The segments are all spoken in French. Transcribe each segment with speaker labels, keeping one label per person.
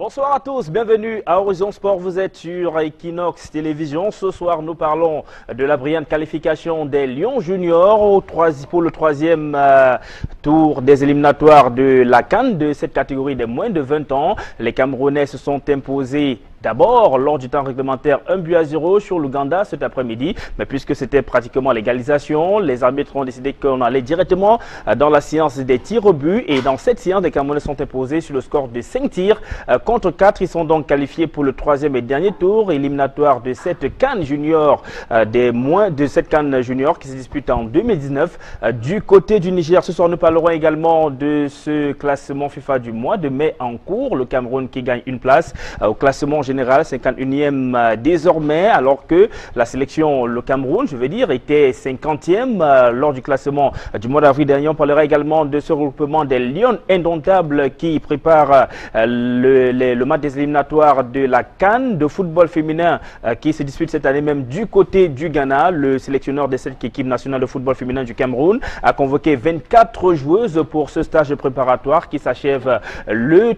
Speaker 1: Bonsoir à tous, bienvenue à Horizon Sport, vous êtes sur Equinox Télévision. Ce soir, nous parlons de la brillante qualification des Lions Juniors pour le troisième tour des éliminatoires de la CAN de cette catégorie des moins de 20 ans. Les Camerounais se sont imposés d'abord, lors du temps réglementaire, 1-0 sur l'Ouganda cet après-midi. Mais puisque c'était pratiquement l'égalisation, les arbitres ont décidé qu'on allait directement dans la séance des tirs au but. Et dans cette séance, les Camerounais sont imposés sur le score de 5 tirs contre 4. Ils sont donc qualifiés pour le troisième et dernier tour éliminatoire de cette CAN junior, de cette CAN junior qui se dispute en 2019. Du côté du Niger, ce soir, nous parlerons également de ce classement FIFA du mois de mai en cours. Le Cameroun qui gagne une place au classement général, 51e désormais, alors que la sélection, le Cameroun, je veux dire, était 50e lors du classement du mois d'avril dernier. On parlera également de ce regroupement des Lions indomptables qui préparent le match des éliminatoires de la CAN de football féminin qui se dispute cette année même du côté du Ghana. Le sélectionneur de cette équipe nationale de football féminin du Cameroun a convoqué 24 joueuses pour ce stage préparatoire qui s'achève le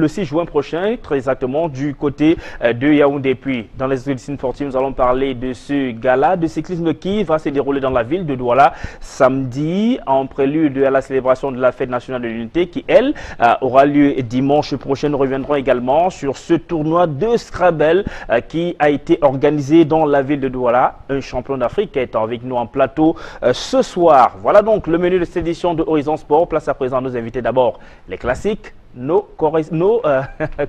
Speaker 1: 6 juin prochain, très exactement, du côté de Yaoundé. Puis, dans les disciplines sportives, nous allons parler de ce gala de cyclisme qui va se dérouler dans la ville de Douala samedi, en prélude à la célébration de la fête nationale de l'unité qui, elle, aura lieu dimanche prochain. Nous reviendrons également sur ce tournoi de Scrabble qui a été organisé dans la ville de Douala. Un champion d'Afrique est avec nous en plateau ce soir. Voilà donc le menu de cette édition de Horizon Sport. Place à présent nos invités. D'abord, les classiques. Nos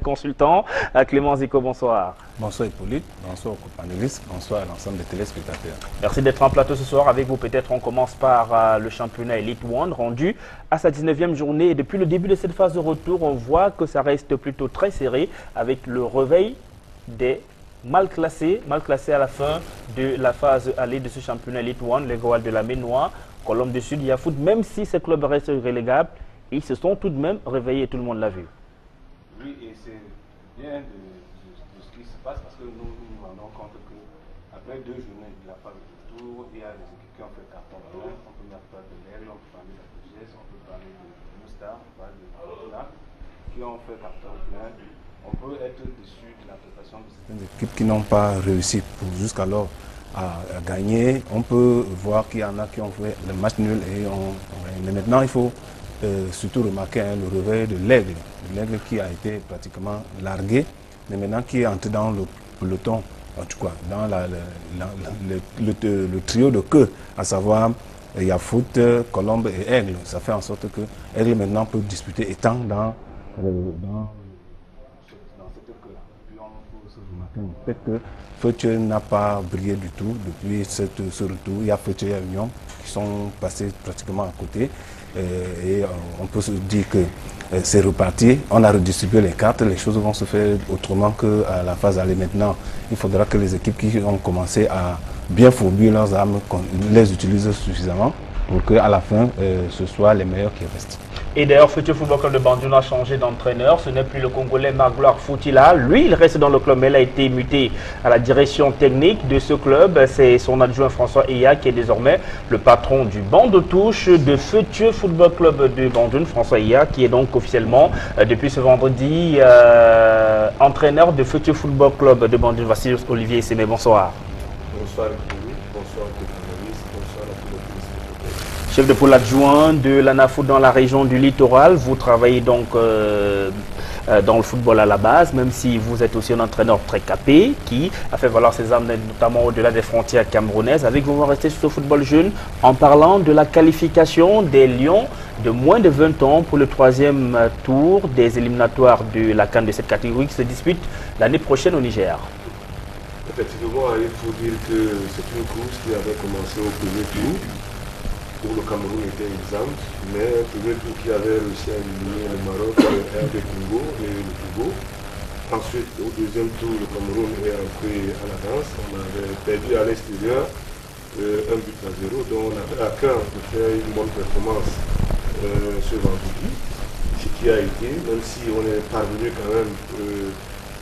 Speaker 1: consultants. Clément Zico, bonsoir.
Speaker 2: Bonsoir Hippolyte, bonsoir aux panélistes, bonsoir à l'ensemble des téléspectateurs.
Speaker 1: Merci d'être en plateau ce soir avec vous. Peut-être on commence par le championnat Elite One rendu à sa 19e journée. Et depuis le début de cette phase de retour, on voit que ça reste plutôt très serré avec le réveil des mal classés à la fin de la phase allée de ce championnat Elite One. Les Goals de la Ménois, Colombe du Sud, Yafoot, même si ces clubs restent relégables, ils se sont tout de même réveillés, tout le monde l'a vu.
Speaker 3: Oui, et c'est bien de ce qui se passe parce que nous nous rendons compte qu'après 2 journées de la phase de retour, il y a des équipes qui ont fait carton plein. On peut parler de l'Aigle, on peut parler de la PGS, on peut parler de Mousta, on peut parler de Fortuna, qui ont fait carton plein. On peut être déçu de la prestation de certaines
Speaker 2: équipes qui n'ont pas réussi jusqu'alors à gagner. On peut voir qu'il y en a qui ont fait le match nul mais maintenant il faut surtout remarquer le réveil de l'Aigle. L'Aigle qui a été pratiquement largué, mais maintenant qui est entré dans le peloton, en tout cas dans le trio de queue, à savoir Yafoot, Colombe et Aigle. Ça fait en sorte que Aigle maintenant peut disputer étant dans cette queue-là. Puis on peut se remarquer peut-être que Feuille n'a pas brillé du tout depuis ce retour. Il y a Feuille et Union qui sont passés pratiquement à côté. Et on peut se dire que c'est reparti, on a redistribué les cartes, les choses vont se faire autrement qu'à la phase aller. Maintenant, il faudra que les équipes qui ont commencé à bien fourbuer leurs armes les utilisent suffisamment pour qu'à la fin, ce soit les meilleurs qui restent.
Speaker 1: Et d'ailleurs, Futur Football Club de Bandung a changé d'entraîneur. Ce n'est plus le Congolais Magloire Foutila. Lui, il reste dans le club, mais il a été muté à la direction technique de ce club. C'est son adjoint François Eya qui est désormais le patron du banc de touche de Futur Football Club de Bandung. François Eya qui est donc officiellement, depuis ce vendredi, entraîneur de Futur Football Club de Bandung. Voici Olivier Sémé, bonsoir.
Speaker 3: Bonsoir, bonsoir à tous les panélistes, bonsoir à tous les téléspectateurs.
Speaker 1: Chef de pôle adjoint de l'ANAFOOT dans la région du littoral, vous travaillez donc dans le football à la base, même si vous êtes aussi un entraîneur très capé qui a fait valoir ses armes notamment au-delà des frontières camerounaises. Avec vous, on va rester sur ce football jeune en parlant de la qualification des Lions de moins de 20 ans pour le troisième tour des éliminatoires de la CAN de cette catégorie qui se dispute l'année prochaine au Niger.
Speaker 3: Effectivement, il faut dire que c'est une course qui avait commencé au premier tour, où le Cameroun était exempt, mais le premier tour qui avait réussi à éliminer le Maroc, le RD Congo et le Togo. Ensuite, au deuxième tour, le Cameroun est entré à la danse. On avait perdu à l'extérieur 1-0, donc on avait à cœur de faire une bonne performance ce vendredi, ce qui a été, même si on est parvenu quand même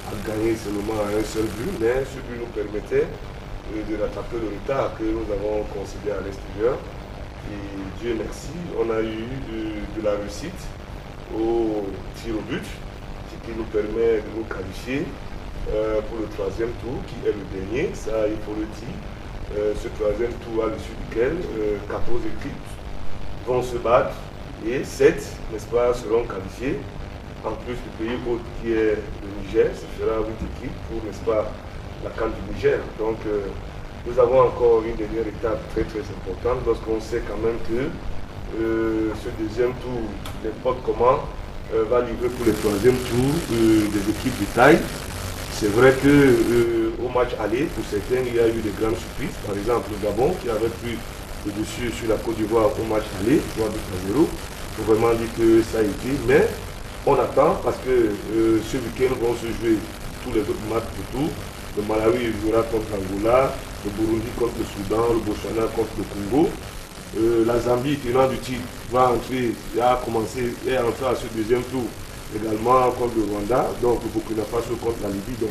Speaker 3: à gagner seulement à un seul but, mais ce but nous permettait de rattraper le retard que nous avons concédé à l'extérieur. Et Dieu merci, on a eu de la réussite au tir au but, ce qui nous permet de nous qualifier pour le troisième tour, qui est le dernier, ça il faut le dire. Ce troisième tour à l'issue duquel 14 équipes vont se battre et 7, n'est-ce pas, seront qualifiées. En plus du pays hôte qui est le Niger, ça fera 8 équipes pour, n'est-ce pas, la CAN du Niger. Donc nous avons encore une dernière étape très très importante lorsqu'on sait quand même que ce deuxième tour, n'importe comment, va livrer pour le troisième tour des équipes de taille. C'est vrai qu'au match aller, pour certains, il y a eu de grandes surprises. Par exemple, le Gabon qui avait pris le dessus sur la Côte d'Ivoire au match aller, 3-2-0. Il faut vraiment dire que ça a été. Mais on attend parce que ce week-end vont se jouer tous les autres matchs de tout. Le Malawi jouera contre l'Angola, le Burundi contre le Soudan, le Botswana contre le Congo. La Zambie, tenant du titre, va entrer, a commencé et entrer à ce deuxième tour également contre le Rwanda, donc le Burkina Faso contre la Libye. Donc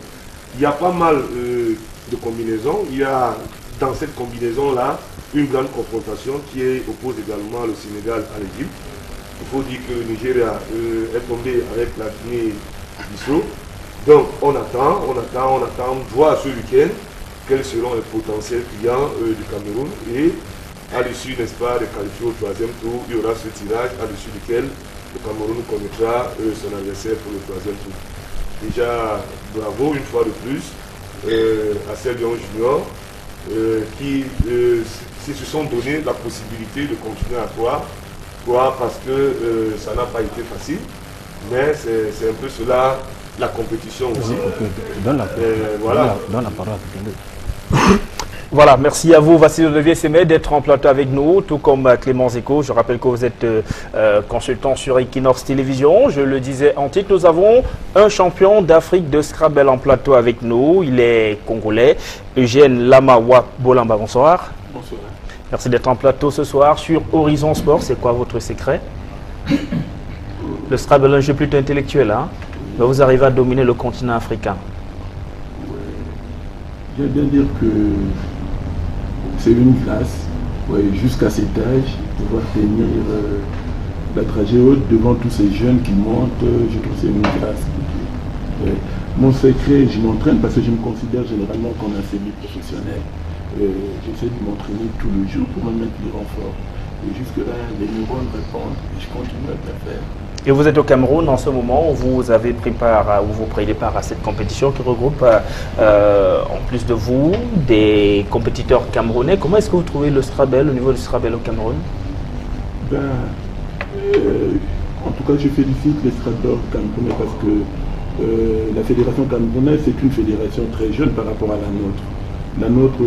Speaker 3: il y a pas mal de combinaisons. Il y a dans cette combinaison-là une grande confrontation qui oppose également le Sénégal à l'Égypte. Il faut dire que le Nigeria est tombé avec la Guinée-Bissau. Donc on attend voir ce week-end quels seront les potentiels clients du Cameroun et à l'issue, n'est-ce pas, de qualifier au troisième tour, il y aura ce tirage à l'issue duquel le Cameroun connaîtra son adversaire pour le troisième tour. Déjà, bravo une fois de plus à ces Lions Juniors qui se sont donné la possibilité de continuer à croire parce que ça n'a pas été facile, mais c'est un peu cela la compétition aussi.
Speaker 2: Voilà. Dans la parole.
Speaker 1: Voilà, merci à vous, Vassili Olivier Sémé, d'être en plateau avec nous, tout comme Clément Zeko. Je rappelle que vous êtes consultant sur Equinox Télévision. Je le disais en titre, nous avons un champion d'Afrique de Scrabble en plateau avec nous. Il est congolais, Eugène Lamawa Bolamba. Bonsoir.
Speaker 4: Bonsoir.
Speaker 1: Merci d'être en plateau ce soir sur Horizon Sport. C'est quoi votre secret? Le Scrabble est un jeu plutôt intellectuel, hein? Mais vous arrivez à dominer le continent africain.
Speaker 4: Je vais bien dire que c'est une classe, jusqu'à cet âge, pouvoir tenir la dragée haute devant tous ces jeunes qui montent, je trouve que c'est une classe. Mon secret, je m'entraîne parce que je me considère généralement comme un semi-professionnel. J'essaie de m'entraîner tous les jours pour me mettre les renforts. Et jusque-là, les neurones répondent et je continue à le faire.
Speaker 1: Et vous êtes au Cameroun en ce moment où vous avez pris part, où vous prenez part à cette compétition qui regroupe, en plus de vous, des compétiteurs camerounais. Comment est-ce que vous trouvez le Scrabble, au niveau du Scrabble au Cameroun?
Speaker 4: En tout cas, je félicite les Scrabbleurs camerounais parce que la fédération camerounaise, c'est une fédération très jeune par rapport à la nôtre. La nôtre,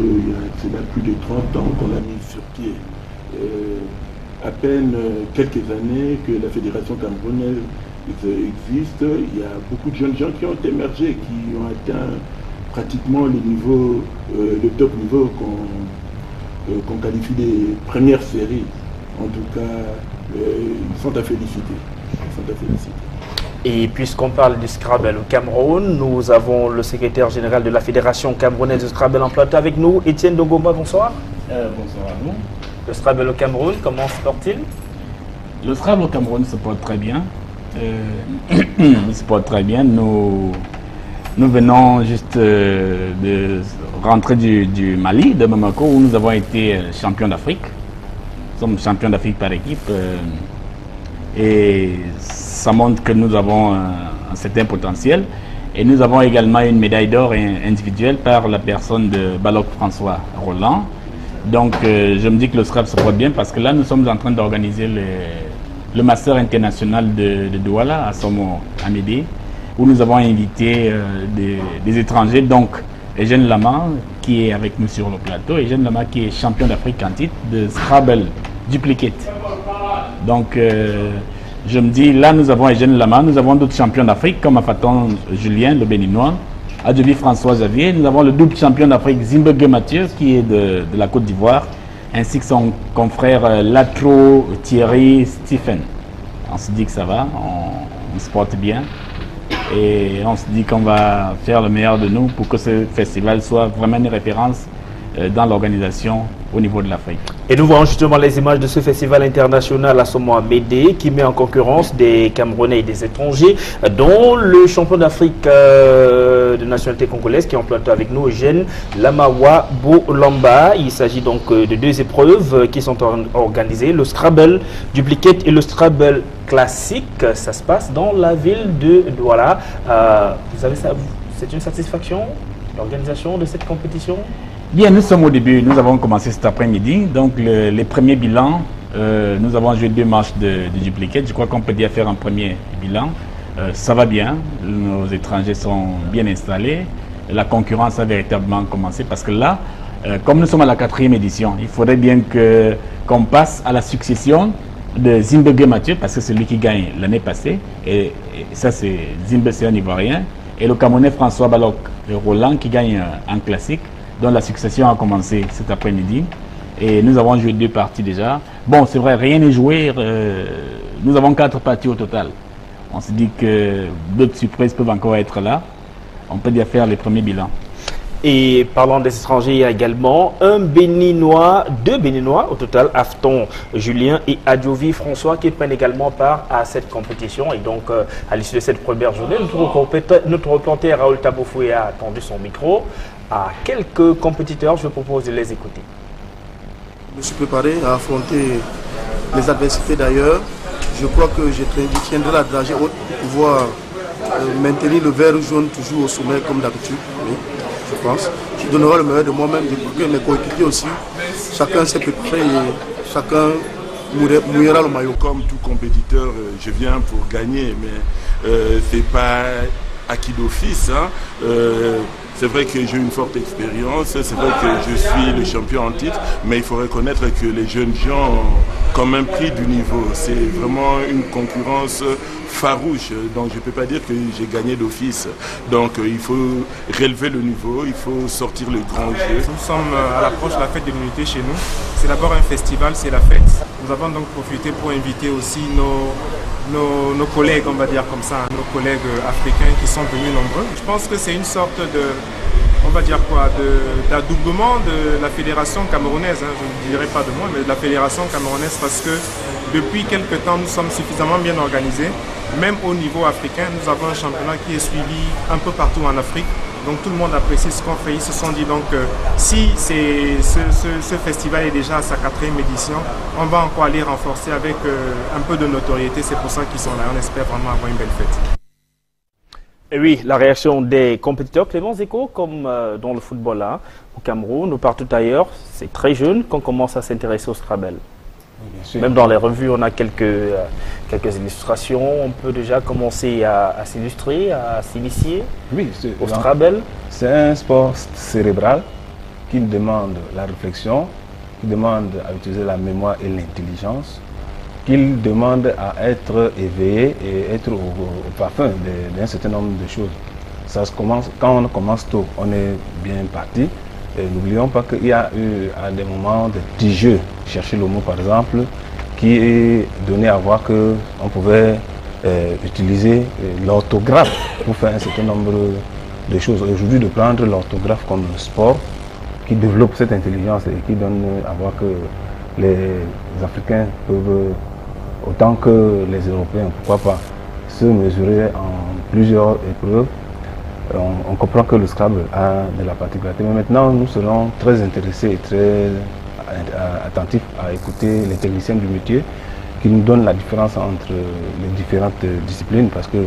Speaker 4: c'est là plus de 30 ans qu'on l'a mise sur pied. À peine quelques années que la fédération camerounaise existe, il y a beaucoup de jeunes gens qui ont émergé, qui ont atteint pratiquement le top niveau qu'on qualifie des premières séries. En tout cas, ils sont à féliciter.
Speaker 1: Et puisqu'on parle du Scrabble au Cameroun, nous avons le secrétaire général de la Fédération camerounaise de Scrabble en plateau avec nous, Étienne Dogoma, bonsoir.
Speaker 5: Bonsoir à vous.
Speaker 1: Le Scrabble au Cameroun, comment se porte-t-il?
Speaker 5: Le Scrabble au Cameroun se porte très bien. Il se porte très bien. Nous venons juste de rentrer du Mali, de Bamako, où nous avons été champions d'Afrique. Nous sommes champions d'Afrique par équipe. Et ça montre que nous avons un certain potentiel. Et nous avons également une médaille d'or individuelle par la personne de Balok François Roland. Donc je me dis que le Scrabble se porte bien parce que là nous sommes en train d'organiser le Master international de Douala à Somo Amédée, où nous avons invité des étrangers, donc Eugène Lama qui est avec nous sur le plateau, Eugène Lama qui est champion d'Afrique en titre de Scrabble Duplicate. Donc je me dis, là nous avons Eugène Lama, nous avons d'autres champions d'Afrique comme Afaton Julien, le béninois, Adjobi François Xavier, nous avons le double champion d'Afrique Zimbabwe Mathieu qui est de la Côte d'Ivoire, ainsi que son confrère Latro Thierry Stephen. On se dit que ça va, on se porte bien et on se dit qu'on va faire le meilleur de nous pour que ce festival soit vraiment une référence dans l'organisation au niveau de l'Afrique.
Speaker 1: Et nous voyons justement les images de ce festival international à Médé qui met en concurrence des Camerounais et des étrangers, dont le champion d'Afrique de nationalité congolaise qui est en plateau avec nous, Eugène Lamawa Bolamba. Il s'agit donc de deux épreuves qui sont organisées, le Scrabble Duplicate et le Scrabble classique. Ça se passe dans la ville de Douala. Vous avez ça, c'est une satisfaction, l'organisation de cette compétition?
Speaker 5: Bien, nous sommes au début, nous avons commencé cet après-midi, donc les premiers bilans, nous avons joué 2 matchs de duplicate, je crois qu'on peut déjà faire un premier bilan, ça va bien, nos étrangers sont bien installés, la concurrence a véritablement commencé parce que là, comme nous sommes à la 4e édition, il faudrait bien qu'on passe à la succession de Zimbabwe Mathieu, parce que c'est lui qui gagne l'année passée, et ça c'est Zimbabwe, c'est un Ivoirien, et le Camerounais François Balok Roland qui gagne un classique, dont la succession a commencé cet après-midi. Et nous avons joué 2 parties déjà. Bon, c'est vrai, rien n'est joué. Nous avons 4 parties au total. On se dit que d'autres surprises peuvent encore être là. On peut déjà faire les premiers bilans.
Speaker 1: Et parlant des étrangers, il y a également un Béninois, 2 Béninois au total, Afton Julien et Adjovi François, qui prennent également part à cette compétition. Et donc, à l'issue de cette première journée, notre reporter Raoul Tabofoué a attendu son micro à quelques compétiteurs. Je vous propose de les écouter.
Speaker 6: Je me suis préparé à affronter les adversités d'ailleurs. Je crois que je tiendrai la dragée haute pour pouvoir maintenir le vert jaune toujours au sommet comme d'habitude. Oui, je pense. Je donnerai le meilleur de moi-même, de mes coéquipiers aussi. Chacun s'est préparé et chacun mouillera le maillot.
Speaker 4: Comme tout compétiteur, je viens pour gagner, mais c'est pas acquis d'office. Hein. C'est vrai que j'ai une forte expérience, c'est vrai que je suis le champion en titre, mais il faut reconnaître que les jeunes gens ont quand même pris du niveau. C'est vraiment une concurrence farouche, donc je ne peux pas dire que j'ai gagné d'office. Donc il faut relever le niveau, il faut sortir le grand jeu.
Speaker 7: Nous sommes à l'approche de la fête de l'unité chez nous. C'est d'abord un festival, c'est la fête. Nous avons donc profité pour inviter aussi nos collègues, on va dire comme ça, nos collègues africains qui sont venus nombreux. Je pense que c'est une sorte de, on va dire quoi, d'adoubement de la fédération camerounaise, hein. Je ne dirais pas de moi, mais de la fédération camerounaise, parce que depuis quelques temps, nous sommes suffisamment bien organisés. Même au niveau africain, nous avons un championnat qui est suivi un peu partout en Afrique. Donc tout le monde apprécie ce qu'on fait. Ils se sont dit donc si ce festival est déjà à sa 4e édition, on va encore aller renforcer avec un peu de notoriété. C'est pour ça qu'ils sont là. On espère vraiment avoir une belle fête.
Speaker 1: Et oui, la réaction des compétiteurs, Clément Zeko, comme dans le football là, au Cameroun ou partout ailleurs, c'est très jeune qu'on commence à s'intéresser au Scrabble. Même dans les revues, on a quelques illustrations. On peut déjà commencer à s'illustrer, à s'initier au Scrabble.
Speaker 2: C'est un sport cérébral qui demande la réflexion, qui demande à utiliser la mémoire et l'intelligence, qui demande à être éveillé et être au parfum d'un certain nombre de choses. Ça se commence, quand on commence tôt, on est bien parti. N'oublions pas qu'il y a eu à des moments de petits jeux, chercher le mot par exemple, qui est donné à voir qu'on pouvait utiliser l'orthographe pour faire un certain nombre de choses. Aujourd'hui, de prendre l'orthographe comme un sport qui développe cette intelligence et qui donne à voir que les Africains peuvent, autant que les Européens, pourquoi pas, se mesurer en plusieurs épreuves. On comprend que le Scrabble a de la particularité, mais maintenant nous serons très intéressés et très attentifs à écouter les techniciens du métier qui nous donnent la différence entre les différentes disciplines, parce que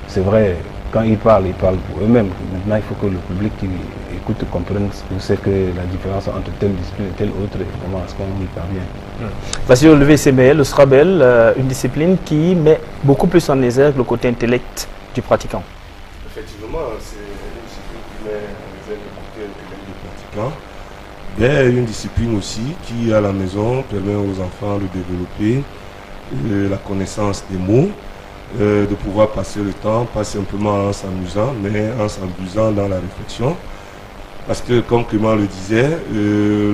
Speaker 2: c'est vrai, quand ils parlent pour eux-mêmes. Maintenant il faut que le public qui écoute comprenne ce que c'est que la différence entre telle discipline et telle autre et comment est-ce qu'on y parvient.
Speaker 1: Voici le VCML, le Scrabble, une discipline qui met beaucoup plus en exergue le côté intellect du pratiquant.
Speaker 3: Effectivement, c'est une discipline qui met en exergue le côté intellect du pratiquant. Il y a une discipline aussi qui, à la maison, permet aux enfants de développer la connaissance des mots, de pouvoir passer le temps, pas simplement en s'amusant, mais en s'amusant dans la réflexion. Parce que, comme Clément le disait,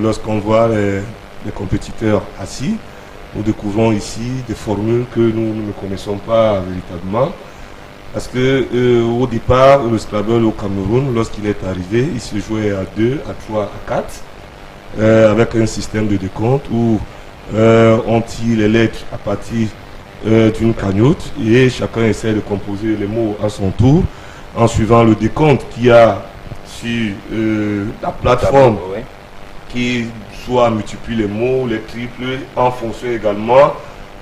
Speaker 3: lorsqu'on voit les compétiteurs assis, nous découvrons ici des formules que nous ne connaissons pas véritablement. Parce que au départ, le Scrabble au Cameroun, lorsqu'il est arrivé, il se jouait à 2, à 3, à 4. avec un système de décompte où on tire les lettres à partir d'une cagnotte et chacun essaie de composer les mots à son tour en suivant le décompte qu'il y a sur la plateforme qui soit multiplie les mots, les triples, en fonction également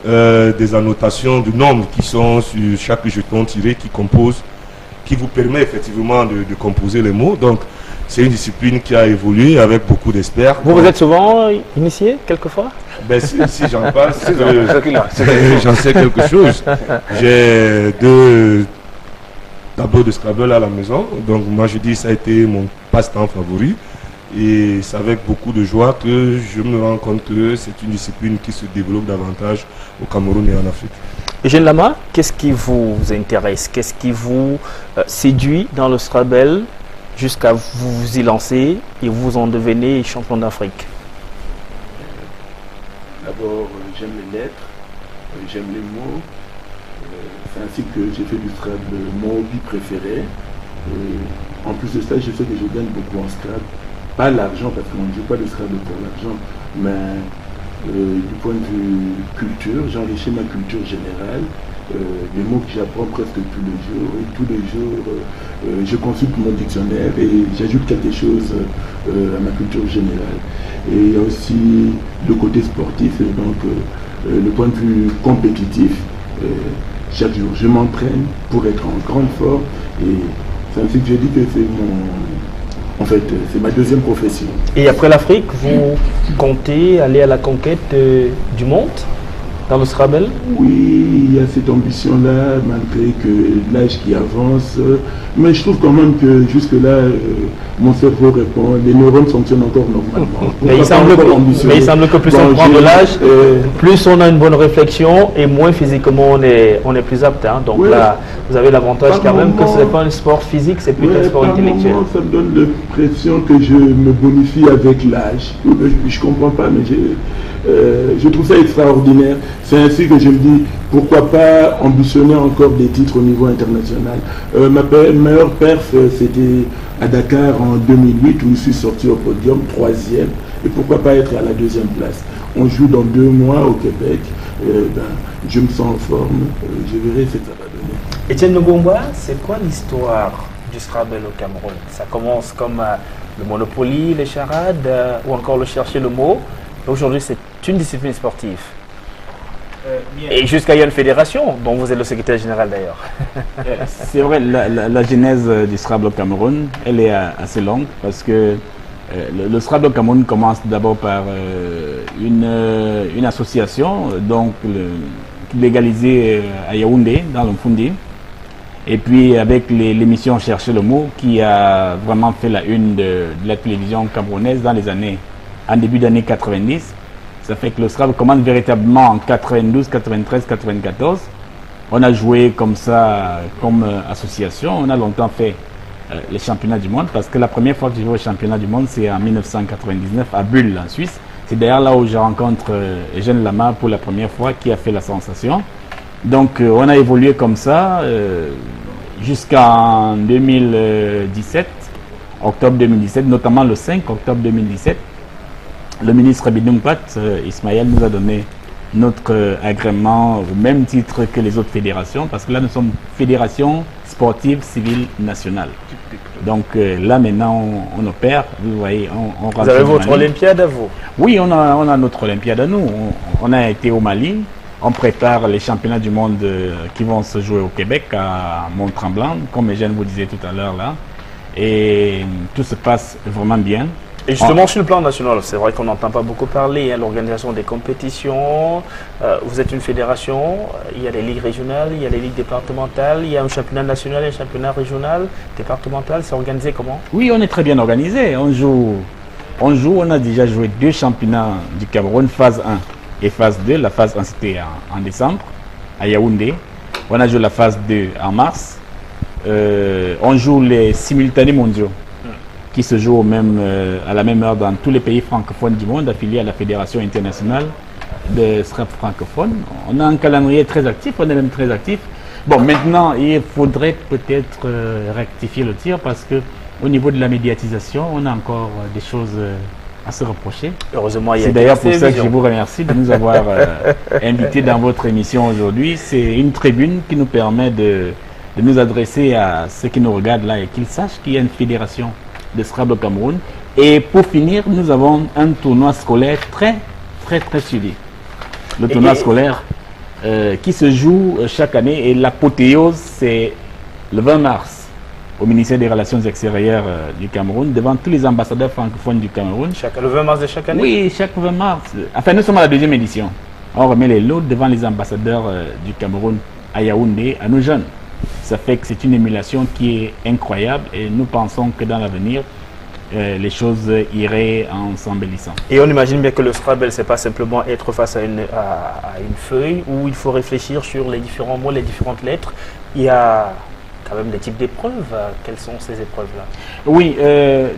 Speaker 3: des annotations du nombre qui sont sur chaque jeton tiré qui vous permet effectivement de composer les mots. Donc c'est une discipline qui a évolué avec beaucoup d'experts.
Speaker 1: Vous êtes souvent initié quelquefois?
Speaker 3: Ben, si j'en parle, j'en sais quelque chose. J'ai deux tableaux de Scrabble à la maison, donc moi je dis que ça a été mon passe-temps favori. Et c'est avec beaucoup de joie que je me rends compte que c'est une discipline qui se développe davantage au Cameroun et en Afrique.
Speaker 1: Eugène Lama, qu'est-ce qui vous intéresse? Qu'est-ce qui vous séduit dans le Scrabble jusqu'à vous y lancer et vous en devenez champion d'Afrique?
Speaker 4: D'abord, j'aime les lettres, j'aime les mots. C'est ainsi que j'ai fait du Scrabble mon hobby préféré. En plus de ça, je sais que je gagne beaucoup en Scrabble. Pas l'argent, parce qu'on ne joue pas le Scrabble pour l'argent, mais du point de vue culture, j'enrichis ma culture générale. Des mots que j'apprends presque tous les jours. Et tous les jours, je consulte mon dictionnaire et j'ajoute quelque chose à ma culture générale. Et il y a aussi le côté sportif, donc le point de vue compétitif. Chaque jour, je m'entraîne pour être en grande forme. Et c'est ainsi que je dis que c'est ma deuxième profession. Et
Speaker 1: après l'Afrique, vous comptez aller à la conquête du monde dans le Scrabble?
Speaker 4: Oui, il y a cette ambition-là, malgré que l'âge qui avance. Mais je trouve quand même que jusque-là, mon cerveau répond, les neurones fonctionnent encore normalement.
Speaker 1: Mais il semble que plus on prend de l'âge, plus on a une bonne réflexion et moins physiquement on est plus apte. Hein. Donc là, vous avez l'avantage quand même que ce n'est pas un sport physique, c'est plutôt un sport intellectuel.
Speaker 4: Ça me donne l'impression que je me bonifie avec l'âge. Je ne comprends pas, mais je trouve ça extraordinaire. C'est ainsi que je me dis, pourquoi pas ambitionner encore des titres au niveau international. Ma meilleure perf, c'était à Dakar en 2008, où je suis sorti au podium, 3e. Et pourquoi pas être à la 2e place. On joue dans 2 mois au Québec. Je me sens en forme. Je verrai ce que ça va donner.
Speaker 1: Etienne Ngomba, c'est quoi l'histoire du Scrabble au Cameroun? Ça commence comme le Monopoly, les charades, ou encore le chercher le mot. Aujourd'hui, c'est une discipline sportive. Et jusqu'à il y a une fédération, dont vous êtes le secrétaire général d'ailleurs.
Speaker 5: C'est vrai, la genèse du Scrabble au Cameroun, elle est assez longue parce que le Scrabble au Cameroun commence d'abord par une association donc légalisée à Yaoundé, dans le Mfundi. Et puis avec l'émission Chercher le mot qui a vraiment fait la une de la télévision camerounaise en début d'année 90. Ça fait que le Scrabble commence véritablement en 92, 93, 94. On a joué comme ça, comme association. On a longtemps fait les championnats du monde parce que la première fois que j'ai joué au championnat du monde, c'est en 1999 à Bulle, en Suisse. C'est d'ailleurs là où je rencontre Eugène Lama pour la première fois qui a fait la sensation. Donc on a évolué comme ça jusqu'en 2017, octobre 2017, notamment le 5 octobre 2017. Le ministre Bidumpat, Ismaël, nous a donné notre agrément au même titre que les autres fédérations, parce que là nous sommes fédération sportive civile nationale. Donc là maintenant on opère, vous voyez, on
Speaker 1: vous avez votre Olympiade à vous?
Speaker 5: Oui, on a notre Olympiade à nous. On a été au Mali, on prépare les championnats du monde qui vont se jouer au Québec, à Mont-Tremblant, comme Eugène vous disait tout à l'heure là. Et tout se passe vraiment bien.
Speaker 1: Et justement, sur le plan national, c'est vrai qu'on n'entend pas beaucoup parler, hein, l'organisation des compétitions, vous êtes une fédération, il y a des ligues régionales, il y a des ligues départementales, il y a un championnat national et un championnat régional, départemental, c'est organisé comment?
Speaker 5: Oui, on est très bien organisé, on a déjà joué 2 championnats du Cameroun, phase 1 et phase 2, la phase 1 c'était en décembre, à Yaoundé, on a joué la phase 2 en mars, on joue les simultanés mondiaux, qui se joue à la même heure dans tous les pays francophones du monde, affiliés à la Fédération internationale de Scrabble francophone. On a un calendrier très actif, on est même très actif. Bon, maintenant, il faudrait peut-être rectifier le tir parce que au niveau de la médiatisation, on a encore des choses à se reprocher.
Speaker 1: Heureusement, il y a
Speaker 5: C'est d'ailleurs pour ça que je vous remercie de nous avoir invités dans votre émission aujourd'hui. C'est une tribune qui nous permet de nous adresser à ceux qui nous regardent là et qu'ils sachent qu'il y a une fédération de Scrabble au Cameroun. Et pour finir, nous avons un tournoi scolaire très suivi. Le tournoi scolaire qui se joue chaque année, et l'apothéose, c'est le 20 mars au ministère des Relations extérieures du Cameroun, devant tous les ambassadeurs francophones du Cameroun.
Speaker 1: Le 20 mars de chaque année?
Speaker 5: Oui, chaque 20 mars. Enfin, nous sommes à la 2e édition. On remet les lots devant les ambassadeurs du Cameroun à Yaoundé, à nos jeunes. Ça fait que c'est une émulation qui est incroyable, et nous pensons que dans l'avenir, les choses iraient en s'embellissant.
Speaker 1: Et on imagine bien que le Scrabble, c'est pas simplement être face à une feuille où il faut réfléchir sur les différents mots, les différentes lettres. Il y a quand même des types d'épreuves. Quelles sont ces épreuves-là?
Speaker 5: Oui,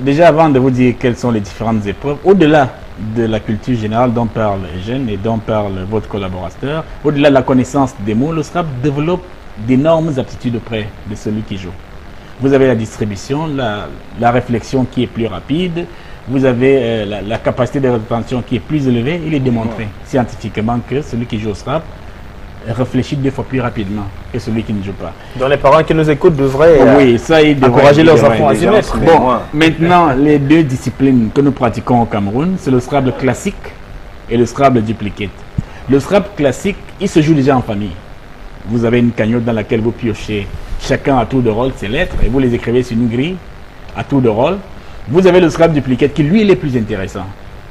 Speaker 5: déjà avant de vous dire quelles sont les différentes épreuves, au-delà de la culture générale dont parle Eugène et dont parle votre collaborateur, au-delà de la connaissance des mots, le Scrabble développe d'énormes aptitudes auprès de celui qui joue. Vous avez la distribution, la réflexion qui est plus rapide, vous avez la capacité de rétention qui est plus élevée. Il est démontré scientifiquement que celui qui joue au Scrabble réfléchit 2 fois plus rapidement que celui qui ne joue pas.
Speaker 1: Donc les parents qui nous écoutent devraient encourager leurs enfants à s'y mettre.
Speaker 5: Bon, maintenant, les 2 disciplines que nous pratiquons au Cameroun, c'est le Scrabble classique et le Scrabble duplicate. Le Scrabble classique, il se joue déjà en famille. Vous avez une cagnotte dans laquelle vous piochez chacun à tour de rôle ses lettres et vous les écrivez sur une grille à tour de rôle. Vous avez le Scrabble duplicate qui, lui, il est plus intéressant.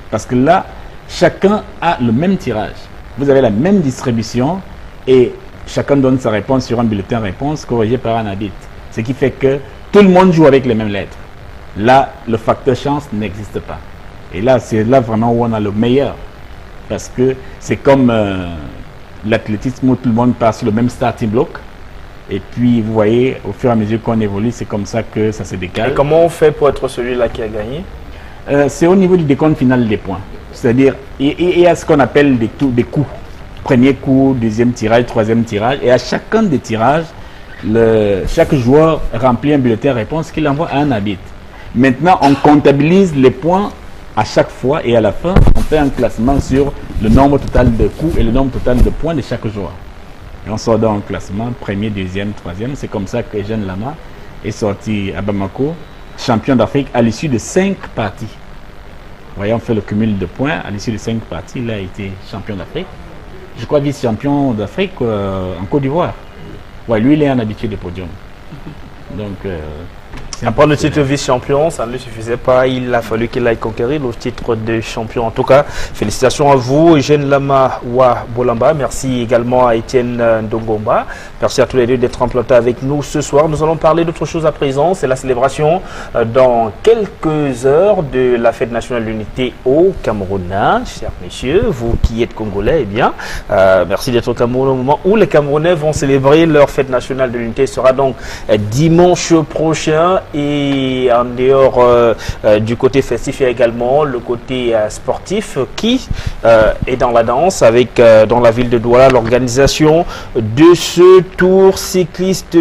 Speaker 5: Parce que là, chacun a le même tirage. Vous avez la même distribution et chacun donne sa réponse sur un bulletin réponse corrigé par un habit. Ce qui fait que tout le monde joue avec les mêmes lettres. Là, le facteur chance n'existe pas. Et là, c'est là vraiment où on a le meilleur. Parce que c'est comme l'athlétisme où tout le monde passe sur le même starting block. Et puis, vous voyez, au fur et à mesure qu'on évolue, c'est comme ça que ça se décale.
Speaker 1: Et comment on fait pour être celui-là qui a gagné?
Speaker 5: C'est au niveau du décompte final des points. C'est-à-dire, il y a ce qu'on appelle des coups. Premier coup, deuxième tirage, troisième tirage. Et à chacun des tirages, chaque joueur remplit un bulletin réponse qu'il envoie à un arbitre. Maintenant, on comptabilise les points à chaque fois et à la fin, on fait un classement sur le nombre total de coups et le nombre total de points de chaque joueur. Et on sort dans un classement, premier, deuxième, troisième. C'est comme ça que Eugène Lama est sorti à Bamako, champion d'Afrique à l'issue de 5 parties. Vous voyez, on fait le cumul de points. À l'issue de 5 parties, il a été champion d'Afrique. Je crois vice-champion d'Afrique en Côte d'Ivoire. Ouais, lui, il est un habitué des podiums. Donc,
Speaker 1: après le titre de vice-champion, ça ne lui suffisait pas. Il a fallu qu'il aille conquérir le titre de champion. En tout cas, félicitations à vous, Eugène Lama Wa Bolamba. Merci également à Étienne Ndongomba. Merci à tous les deux d'être implantés avec nous ce soir. Nous allons parler d'autre chose à présent. C'est la célébration dans quelques heures de la fête nationale de l'unité au Cameroun. Chers messieurs, vous qui êtes congolais, eh bien, merci d'être au Cameroun au moment où les Camerounais vont célébrer leur fête nationale de l'unité. Ce sera donc dimanche prochain. Et en dehors du côté festif, il y a également le côté sportif qui est dans la danse avec dans la ville de Douala l'organisation de ce tour cycliste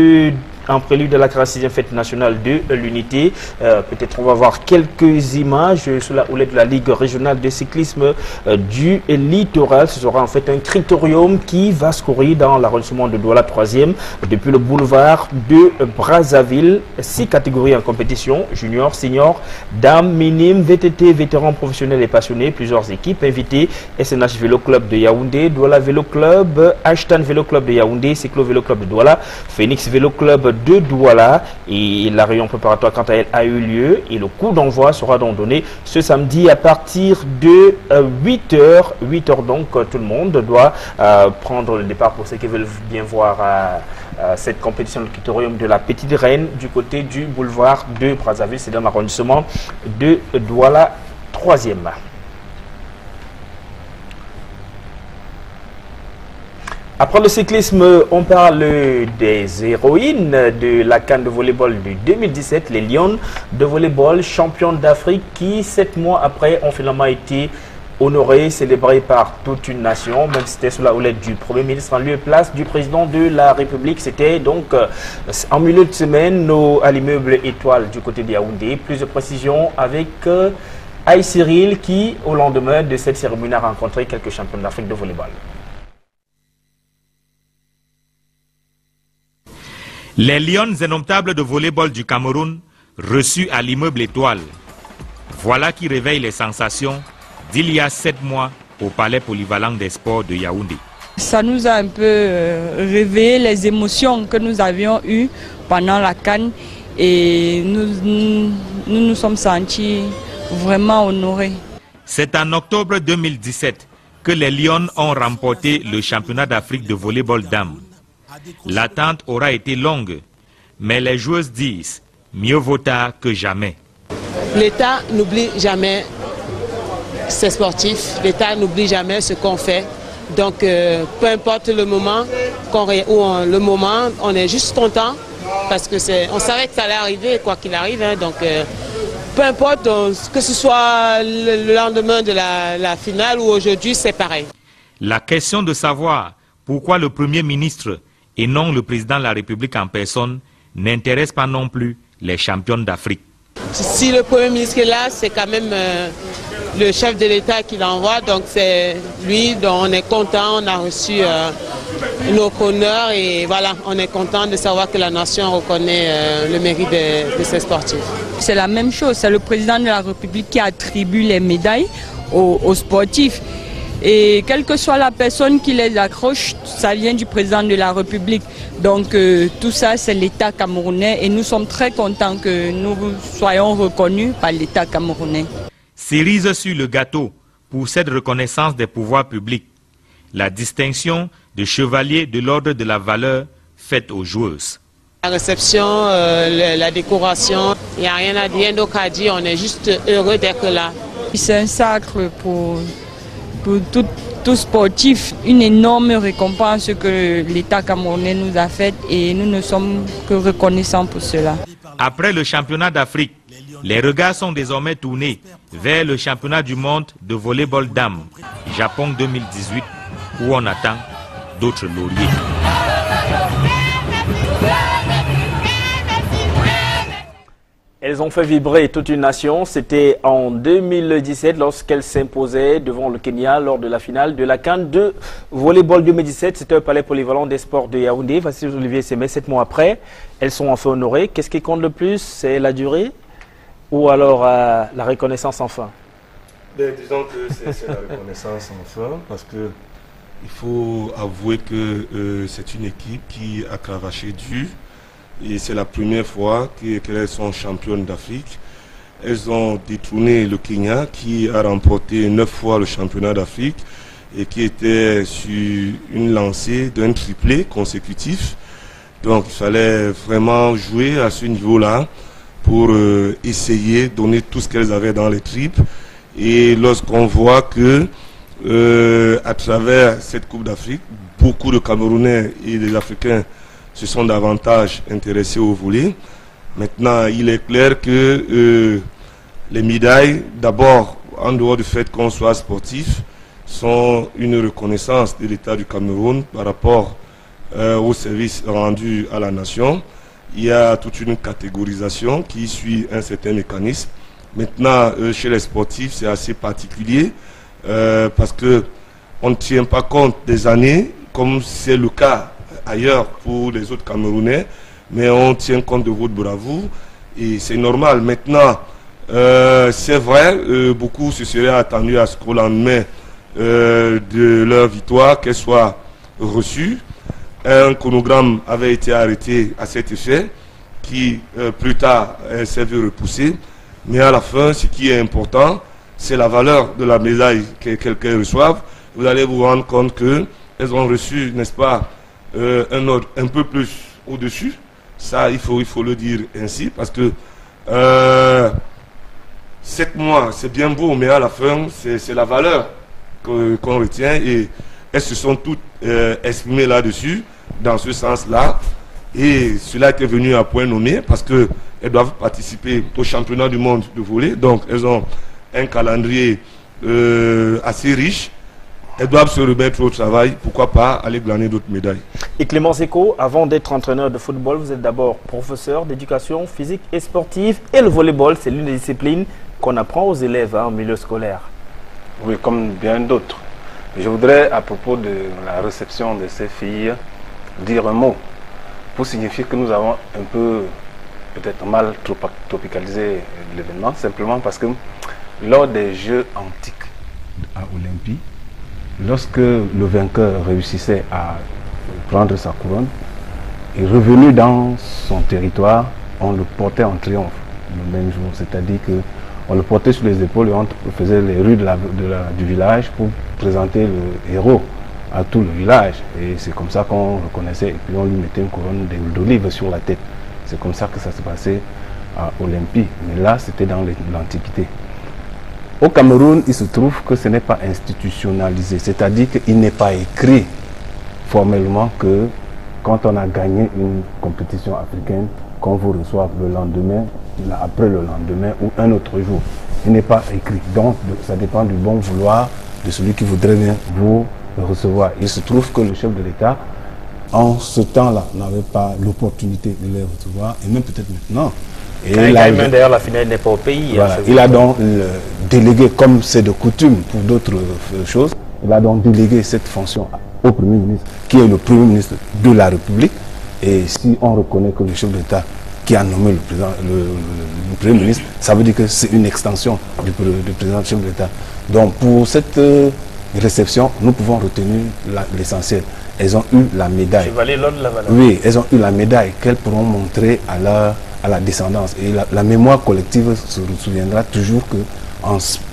Speaker 1: en prélude de la 46e fête nationale de l'unité. Peut-être on va voir quelques images sous la houlette de la Ligue régionale de cyclisme du littoral. Ce sera en fait un critérium qui va se courir dans l'arrondissement de Douala 3e depuis le boulevard de Brazzaville. 6 catégories en compétition, junior, senior, dames, minime, VTT, vétérans professionnels et passionnés. Plusieurs équipes invitées: SNH Vélo Club de Yaoundé, Douala Vélo Club, Ashtan Vélo Club de Yaoundé, Cyclo Vélo Club de Douala, Phoenix Vélo Club de Douala. Et la réunion préparatoire quant à elle a eu lieu et le coup d'envoi sera donc donné ce samedi à partir de 8h. 8h donc tout le monde doit prendre le départ pour ceux qui veulent bien voir cette compétition de critérium de la Petite Reine du côté du boulevard de Brazzaville. C'est dans l'arrondissement de Douala 3e. Après le cyclisme, on parle des héroïnes de la CAN de volleyball de 2017, les Lions de volleyball, championnes d'Afrique qui, 7 mois après, ont finalement été honorées, célébrées par toute une nation, même si c'était sous la houlette du Premier ministre en lieu et place du président de la République. C'était donc en milieu de semaine à l'immeuble Étoile du côté de Yaoundé. Plus de précisions avec Aïe Cyril qui, au lendemain de cette cérémonie, a rencontré quelques champions d'Afrique de volleyball.
Speaker 8: Les Lions indomptables de volleyball du Cameroun reçus à l'immeuble Étoile. Voilà qui réveille les sensations d'il y a 7 mois au Palais polyvalent des sports de Yaoundé.
Speaker 9: Ça nous a un peu réveillé les émotions que nous avions eues pendant la CAN et nous sommes sentis vraiment honorés.
Speaker 8: C'est en octobre 2017 que les Lions ont remporté le championnat d'Afrique de volleyball dames. L'attente aura été longue, mais les joueuses disent mieux vaut tard que jamais.
Speaker 10: L'État n'oublie jamais ses sportifs, l'État n'oublie jamais ce qu'on fait. Donc peu importe le moment, on est juste content parce que on savait que ça allait arriver quoi qu'il arrive. Hein, donc peu importe que ce soit le lendemain de la finale ou aujourd'hui, c'est pareil.
Speaker 8: La question de savoir pourquoi le Premier ministre et non le président de la République en personne n'intéresse pas non plus les championnes d'Afrique.
Speaker 10: Si le Premier ministre est là, c'est quand même le chef de l'État qui l'envoie, donc c'est lui dont on est content, on a reçu nos honneurs et voilà, on est content de savoir que la nation reconnaît le mérite de ses sportifs.
Speaker 9: C'est la même chose, c'est le président de la République qui attribue les médailles aux sportifs. Et quelle que soit la personne qui les accroche, ça vient du président de la République. Donc tout ça, c'est l'État camerounais et nous sommes très contents que nous soyons reconnus par l'État camerounais.
Speaker 8: Cerise sur le gâteau pour cette reconnaissance des pouvoirs publics, la distinction de chevalier de l'ordre de la valeur faite aux joueuses.
Speaker 10: La réception, la décoration, il n'y a rien à dire, donc à dire, on est juste heureux d'être là.
Speaker 9: C'est un sacre pour tout sportif, une énorme récompense que l'État camerounais nous a faite et nous ne sommes que reconnaissants pour cela.
Speaker 8: Après le championnat d'Afrique, les regards sont désormais tournés vers le championnat du monde de volleyball dames, Japon 2018, où on attend d'autres lauriers.
Speaker 1: Elles ont fait vibrer toute une nation. C'était en 2017 lorsqu'elles s'imposaient devant le Kenya lors de la finale de la CAN de volleyball 2017. C'était au Palais polyvalent des sports de Yaoundé. Voici Olivier Sémé, 7 mois après. Elles sont enfin honorées. Qu'est-ce qui compte le plus? C'est la durée ou alors la reconnaissance enfin?
Speaker 3: Disons que c'est la reconnaissance enfin parce que il faut avouer que c'est une équipe qui a cravaché dur. Et c'est la première fois qu'elles sont championnes d'Afrique. Elles ont détourné le Kenya qui a remporté 9 fois le championnat d'Afrique et qui était sur une lancée d'un triplé consécutif. Donc il fallait vraiment jouer à ce niveau-là pour essayer de donner tout ce qu'elles avaient dans les tripes. Et lorsqu'on voit que à travers cette Coupe d'Afrique, beaucoup de Camerounais et des Africains se sont davantage intéressés au volley. Maintenant, il est clair que les médailles, d'abord, en dehors du fait qu'on soit sportif, sont une reconnaissance de l'État du Cameroun par rapport au service rendu à la nation. Il y a toute une catégorisation qui suit un certain mécanisme. Maintenant, chez les sportifs, c'est assez particulier parce qu'on ne tient pas compte des années, comme c'est le cas ailleurs pour les autres Camerounais, mais on tient compte de votre bravoure et c'est normal. Maintenant, c'est vrai, beaucoup se seraient attendus à ce qu'au lendemain de leur victoire, qu'elle soit reçue. Un chronogramme avait été arrêté à cet effet, qui plus tard s'est vu repousser. Mais à la fin, ce qui est important, c'est la valeur de la médaille qu'elles reçoivent. Vous allez vous rendre compte qu'elles ont reçu, n'est-ce pas, un ordre un peu plus au-dessus. Ça, il faut le dire ainsi, parce que 7 mois, c'est bien beau, mais à la fin, c'est la valeur qu'on retient. Et elles se sont toutes exprimées là-dessus, dans ce sens-là. Et cela est venu à point nommé, parce qu'elles doivent participer au championnat du monde de volley. Donc, elles ont un calendrier assez riche. Elles doivent se remettre au travail, pourquoi pas aller glaner d'autres médailles.
Speaker 1: Et Clément Zeko, avant d'être entraîneur de football, vous êtes d'abord professeur d'éducation physique et sportive. Et le volleyball, c'est l'une des disciplines qu'on apprend aux élèves en milieu scolaire.
Speaker 2: Oui, comme bien d'autres. Je voudrais, à propos de la réception de ces filles, dire un mot pour signifier que nous avons un peu, peut-être mal tropicalisé l'événement, simplement parce que lors des Jeux antiques à Olympie, lorsque le vainqueur réussissait à prendre sa couronne, et revenu dans son territoire, on le portait en triomphe le même jour. C'est-à-dire qu'on le portait sur les épaules et on faisait les rues du village pour présenter le héros à tout le village. Et c'est comme ça qu'on reconnaissait, et puis on lui mettait une couronne d'olive sur la tête. C'est comme ça que ça se passait à Olympie. Mais là, c'était dans l'Antiquité. Au Cameroun, il se trouve que ce n'est pas institutionnalisé. C'est-à-dire qu'il n'est pas écrit formellement que quand on a gagné une compétition africaine, qu'on vous reçoive le lendemain, après le lendemain ou un autre jour. Il n'est pas écrit. Donc, ça dépend du bon vouloir de celui qui voudrait bien vous recevoir. Il se trouve que le chef de l'État, en ce temps-là, n'avait pas l'opportunité de les recevoir, et même peut-être maintenant. Et
Speaker 1: d'ailleurs, la finale n'est pas au pays.
Speaker 2: Voilà, il a donc délégué, comme c'est de coutume pour d'autres choses, il a donc délégué cette fonction au Premier ministre, qui est le Premier ministre de la République. Et si on reconnaît que le chef d'État qui a nommé le Premier ministre, ça veut dire que c'est une extension du président chef d'État. Donc pour cette réception, nous pouvons retenir l'essentiel. Elles ont eu la médaille. Oui, elles ont eu la médaille qu'elles pourront montrer à la descendance. Et la mémoire collective se souviendra toujours que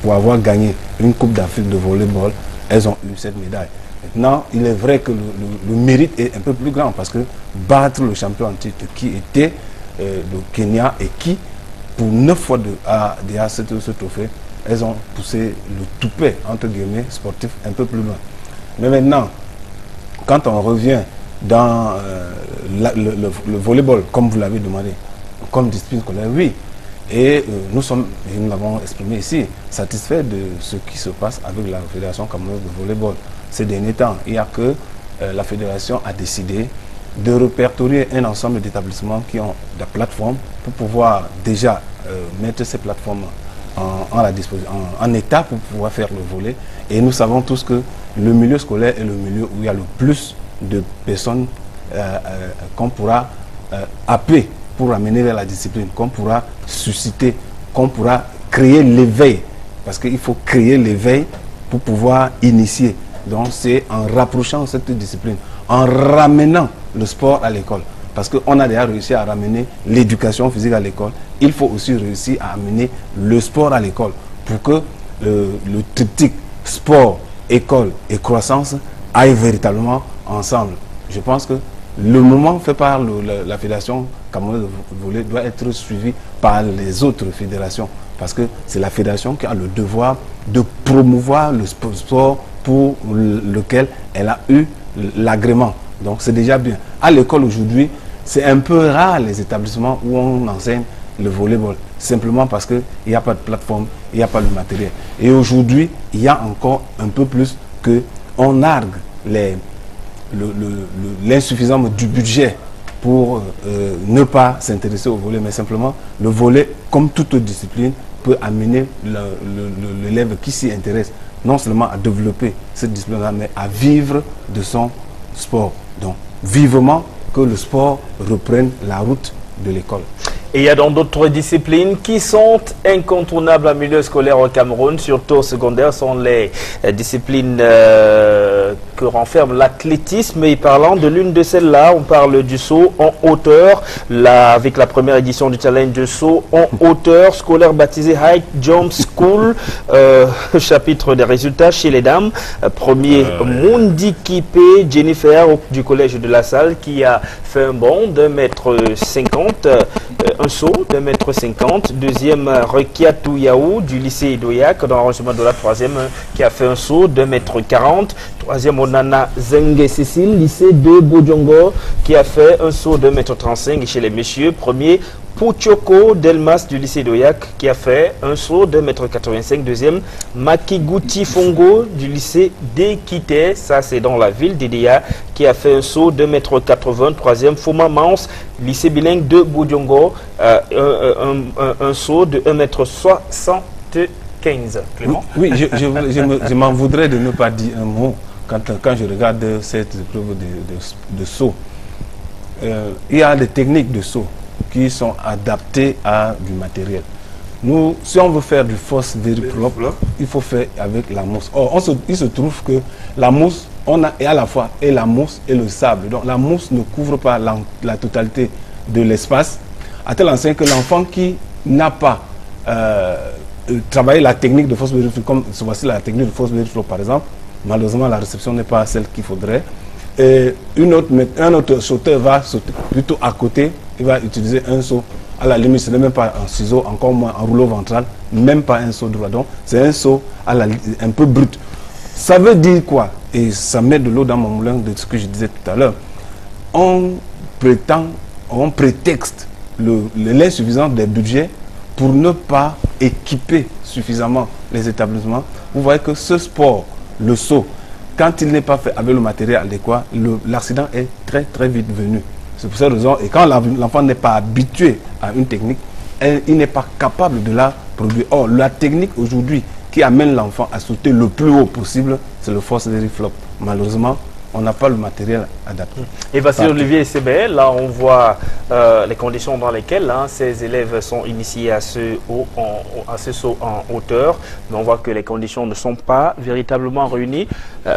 Speaker 2: pour avoir gagné une Coupe d'Afrique de volleyball, elles ont eu cette médaille. Maintenant, il est vrai que le mérite est un peu plus grand parce que battre le champion en titre qui était le Kenya et qui, pour 9 fois derrière ce trophée, elles ont poussé le toupet, entre guillemets, sportif un peu plus loin. Mais maintenant, quand on revient dans le volleyball, comme vous l'avez demandé, comme discipline scolaire, oui. Et nous l'avons exprimé ici, satisfaits de ce qui se passe avec la Fédération camerounaise de volleyball. Ces derniers temps, il n'y a que la Fédération a décidé de répertorier un ensemble d'établissements qui ont des plateformes pour pouvoir déjà mettre ces plateformes en état pour pouvoir faire le volley. Et nous savons tous que le milieu scolaire est le milieu où il y a le plus de personnes qu'on pourra appeler pour amener vers la discipline, qu'on pourra susciter, qu'on pourra créer l'éveil. Parce qu'il faut créer l'éveil pour pouvoir initier. Donc c'est en rapprochant cette discipline, en ramenant le sport à l'école. Parce qu'on a déjà réussi à ramener l'éducation physique à l'école. Il faut aussi réussir à amener le sport à l'école pour que le triptyque sport, école et croissance aillent véritablement ensemble. Je pense que le moment fait par la Fédération camerounaise de volley doit être suivi par les autres fédérations. Parce que c'est la fédération qui a le devoir de promouvoir le sport pour lequel elle a eu l'agrément. Donc c'est déjà bien. À l'école aujourd'hui, c'est un peu rare les établissements où on enseigne le volleyball. Simplement parce qu'il n'y a pas de plateforme, il n'y a pas de matériel. Et aujourd'hui, il y a encore un peu plus qu'on nargue l'insuffisance du budget pour ne pas s'intéresser au volley. Mais simplement, le volley, comme toute discipline, peut amener l'élève qui s'y intéresse non seulement à développer cette discipline-là, mais à vivre de son sport. Donc, vivement que le sport reprenne la route de l'école.
Speaker 1: Et il y a donc d'autres disciplines qui sont incontournables en milieu scolaire au Cameroun, surtout au secondaire, sont les disciplines que renferme l'athlétisme. Et parlant de l'une de celles-là, on parle du saut en hauteur, avec la première édition du challenge de saut en hauteur scolaire baptisé High Jump School. Chapitre des résultats chez les dames. Premier, Mundi Kipé Jennifer du collège de La Salle qui a fait un bond de 1m50. Un saut de 1m50. Deuxième, Rekiatou Yaou du lycée Idoyak dans l'arrangement de la troisième qui a fait un saut de 1m40. Troisième, Onana Zenge Cécile, lycée de Bodjongo qui a fait un saut de 1m35 chez les messieurs. Premier, Pouchoko Delmas du lycée Doyak qui a fait un saut de 1m85. Deuxième, Makiguti Fongo du lycée d'Ekité, ça c'est dans la ville d'Idéa, qui a fait un saut de 1m80. Troisième, Foma Mans, lycée bilingue de Boudjongo, un saut de 1m60. 15. Clément?
Speaker 2: Oui, je m'en voudrais de ne pas dire un mot quand je regarde cette épreuve de saut. Il y a des techniques de saut qui sont adaptées à du matériel. Nous, si on veut faire du force very flop, il faut faire avec la mousse. Or, il se trouve que la mousse, on a à la fois et la mousse et le sable. Donc la mousse ne couvre pas la totalité de l'espace, à tel enseigne que l'enfant qui n'a pas travaillé la technique de force very flop, comme voici la technique de force very flop par exemple, malheureusement la réception n'est pas celle qu'il faudrait. Et un autre sauteur va sauter plutôt à côté, il va utiliser un saut. À la limite, ce n'est même pas un ciseau, encore moins un rouleau ventral, même pas un saut droit. Donc, c'est un saut un peu brut. Ça veut dire quoi? Et ça met de l'eau dans mon moulin de ce que je disais tout à l'heure. On prétexte l'insuffisance des budgets pour ne pas équiper suffisamment les établissements. Vous voyez que ce sport, le saut, quand il n'est pas fait avec le matériel adéquat, l'accident est très très vite venu. C'est pour cette raison, et quand l'enfant n'est pas habitué à une technique, il n'est pas capable de la produire. Or, la technique aujourd'hui qui amène l'enfant à sauter le plus haut possible, c'est le force very flop. Malheureusement, on n'a pas le matériel adapté.
Speaker 1: Et Vassili Olivier CBL, là on voit les conditions dans lesquelles ces élèves sont initiés à ce saut en hauteur, mais on voit que les conditions ne sont pas véritablement réunies,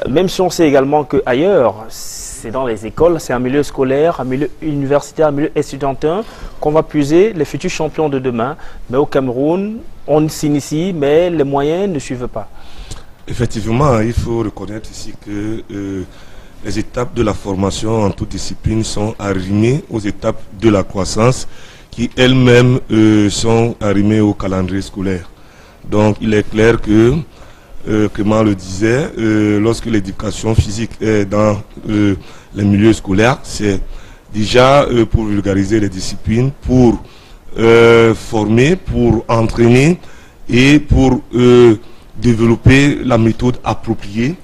Speaker 1: même si on sait également qu'ailleurs, c'est dans les écoles, c'est un milieu scolaire, un milieu universitaire, un milieu étudiantin qu'on va puiser les futurs champions de demain. Mais au Cameroun, on s'initie, mais les moyens ne suivent pas.
Speaker 3: Effectivement, il faut reconnaître ici que les étapes de la formation en toute discipline sont arrimées aux étapes de la croissance qui elles-mêmes sont arrimées au calendrier scolaire. Donc il est clair que, Clément le disait, lorsque l'éducation physique est dans les milieux scolaires, c'est déjà pour vulgariser les disciplines, pour former, pour entraîner et pour développer la méthode appropriée.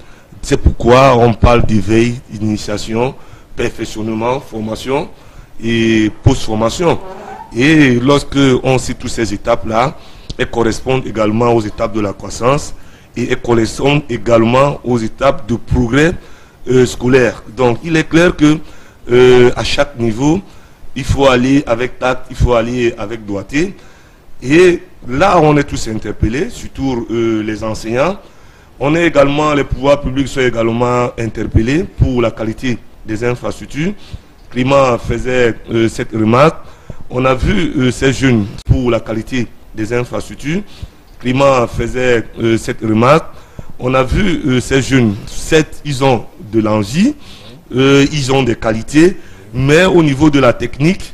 Speaker 3: C'est pourquoi on parle d'éveil, d'initiation, perfectionnement, formation et post-formation. Et lorsque on cite toutes ces étapes-là, elles correspondent également aux étapes de la croissance et elles correspondent également aux étapes de progrès scolaire. Donc il est clair que à chaque niveau, il faut aller avec tact, il faut aller avec doigté. Et là, on est tous interpellés, surtout les enseignants. On est également, les pouvoirs publics sont également interpellés pour la qualité des infrastructures. Clément faisait cette remarque. On a vu ces jeunes pour la qualité des infrastructures. Clément faisait cette remarque. On a vu ces jeunes, certes, ils ont de l'envie, ils ont des qualités, mais au niveau de la technique,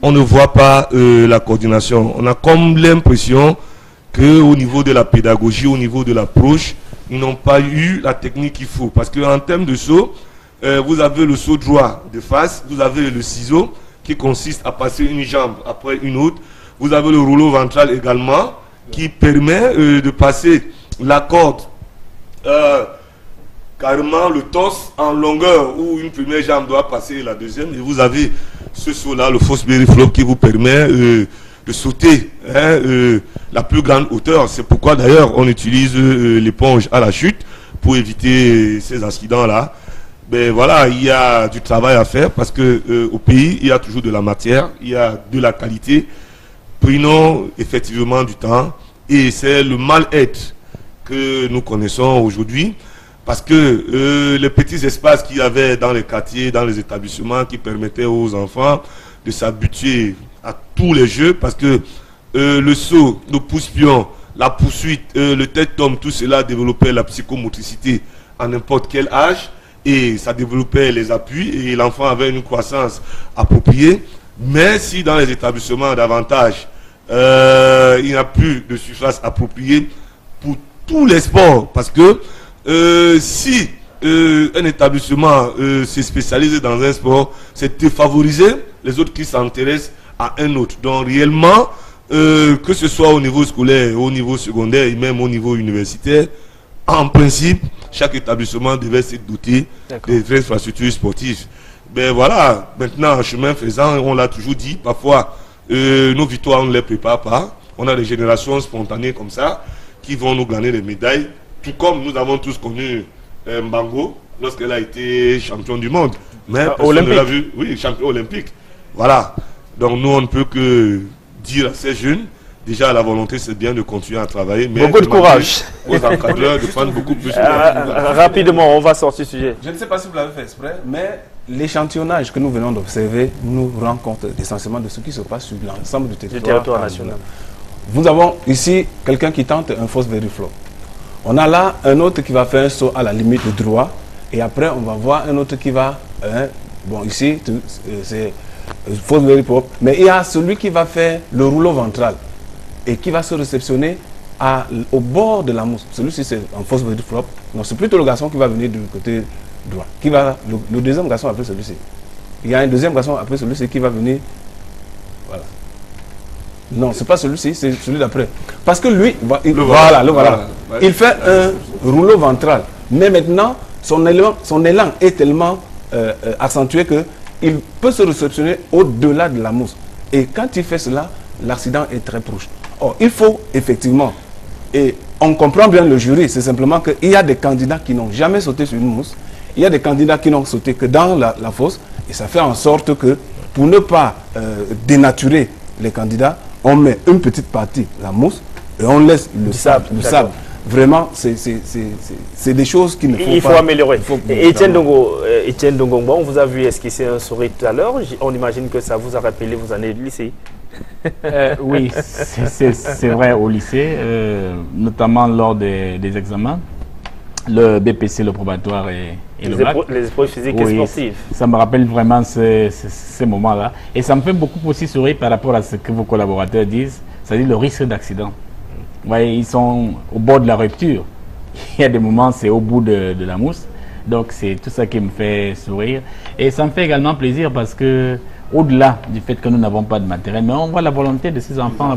Speaker 3: on ne voit pas la coordination. On a comme l'impression qu'au niveau de la pédagogie, au niveau de l'approche, ils n'ont pas eu la technique qu'il faut. Parce qu'en termes de saut, vous avez le saut droit de face, vous avez le ciseau qui consiste à passer une jambe après une autre. Vous avez le rouleau ventral également qui permet de passer la corde, carrément le torse en longueur où une première jambe doit passer la deuxième. Et vous avez ce saut-là, le force very flop, qui vous permet de sauter la plus grande hauteur. C'est pourquoi d'ailleurs on utilise l'éponge à la chute pour éviter ces accidents-là. Ben voilà, il y a du travail à faire parce que au pays, il y a toujours de la matière, il y a de la qualité. Prenons effectivement du temps et c'est le mal-être que nous connaissons aujourd'hui parce que les petits espaces qu'il y avait dans les quartiers, dans les établissements qui permettaient aux enfants de s'habituer à tous les jeux parce que le saut, le pouce-pion, la poursuite, le tête-homme, tout cela développait la psychomotricité à n'importe quel âge et ça développait les appuis et l'enfant avait une croissance appropriée. Mais si dans les établissements davantage, il n'y a plus de surface appropriée pour tous les sports parce que si un établissement se spécialise dans un sport, c'est de favoriser les autres qui s'intéressent à un autre. Donc réellement, que ce soit au niveau scolaire, au niveau secondaire et même au niveau universitaire, en principe, chaque établissement devait se doter des infrastructures sportives. Ben voilà, maintenant, chemin faisant, on l'a toujours dit, parfois, nos victoires, on ne les prépare pas. On a des générations spontanées comme ça qui vont nous gagner les médailles, tout comme nous avons tous connu Mbango lorsqu'elle a été champion du monde. Mais personne ne l'a vu, oui, champion olympique. Voilà. Donc nous, on ne peut que dire à ces jeunes, déjà la volonté c'est bien de continuer à travailler, mais
Speaker 1: beaucoup de courage
Speaker 3: aux encadreurs de prendre beaucoup plus
Speaker 1: rapidement, on va sortir du sujet.
Speaker 2: Je ne sais pas si vous l'avez fait exprès, mais l'échantillonnage que nous venons d'observer nous rend compte essentiellement de ce qui se passe sur l'ensemble du territoire national. Nous avons ici quelqu'un qui tente un fausse veriflow. On a là un autre qui va faire un saut à la limite de droit, et après on va voir un autre qui va, bon ici c'est fausse veriflow, mais il y a celui qui va faire le rouleau ventral et qui va se réceptionner au bord de la mousse. Celui-ci c'est un fausse veriflow. Non, c'est plutôt le garçon qui va venir du côté droit. Qui va, le deuxième garçon après celui-ci. Il y a un deuxième garçon après celui-ci qui va venir. Voilà. Non, c'est pas celui-ci, c'est celui d'après. Parce que lui, voilà. Il fait un rouleau ventral. Mais maintenant, son élan est tellement accentué qu'il peut se réceptionner au-delà de la mousse. Et quand il fait cela, l'accident est très proche. Or, il faut effectivement, et on comprend bien le jury, c'est simplement qu'il y a des candidats qui n'ont jamais sauté sur une mousse, il y a des candidats qui n'ont sauté que dans la fosse, et ça fait en sorte que, pour ne pas dénaturer les candidats, on met une petite partie, la mousse, et on laisse le sable. Vraiment, c'est des choses qu'il ne faut pas...
Speaker 1: Il faut améliorer. Etienne Dongo, on vous a vu esquisser un sourire tout à l'heure. On imagine que ça vous a rappelé vos années de lycée.
Speaker 5: Oui, c'est vrai au lycée, notamment lors des examens. Le BPC, le probatoire et le bac.
Speaker 1: Les épreuves physiques et sportives.
Speaker 5: Ça me rappelle vraiment ces moments-là. Et ça me fait beaucoup aussi sourire par rapport à ce que vos collaborateurs disent, c'est-à-dire le risque d'accident. Ils sont au bord de la rupture. Il y a des moments, c'est au bout de la mousse. Donc, c'est tout ça qui me fait sourire. Et ça me fait également plaisir parce que, au-delà du fait que nous n'avons pas de matériel, mais on voit la volonté de ces enfants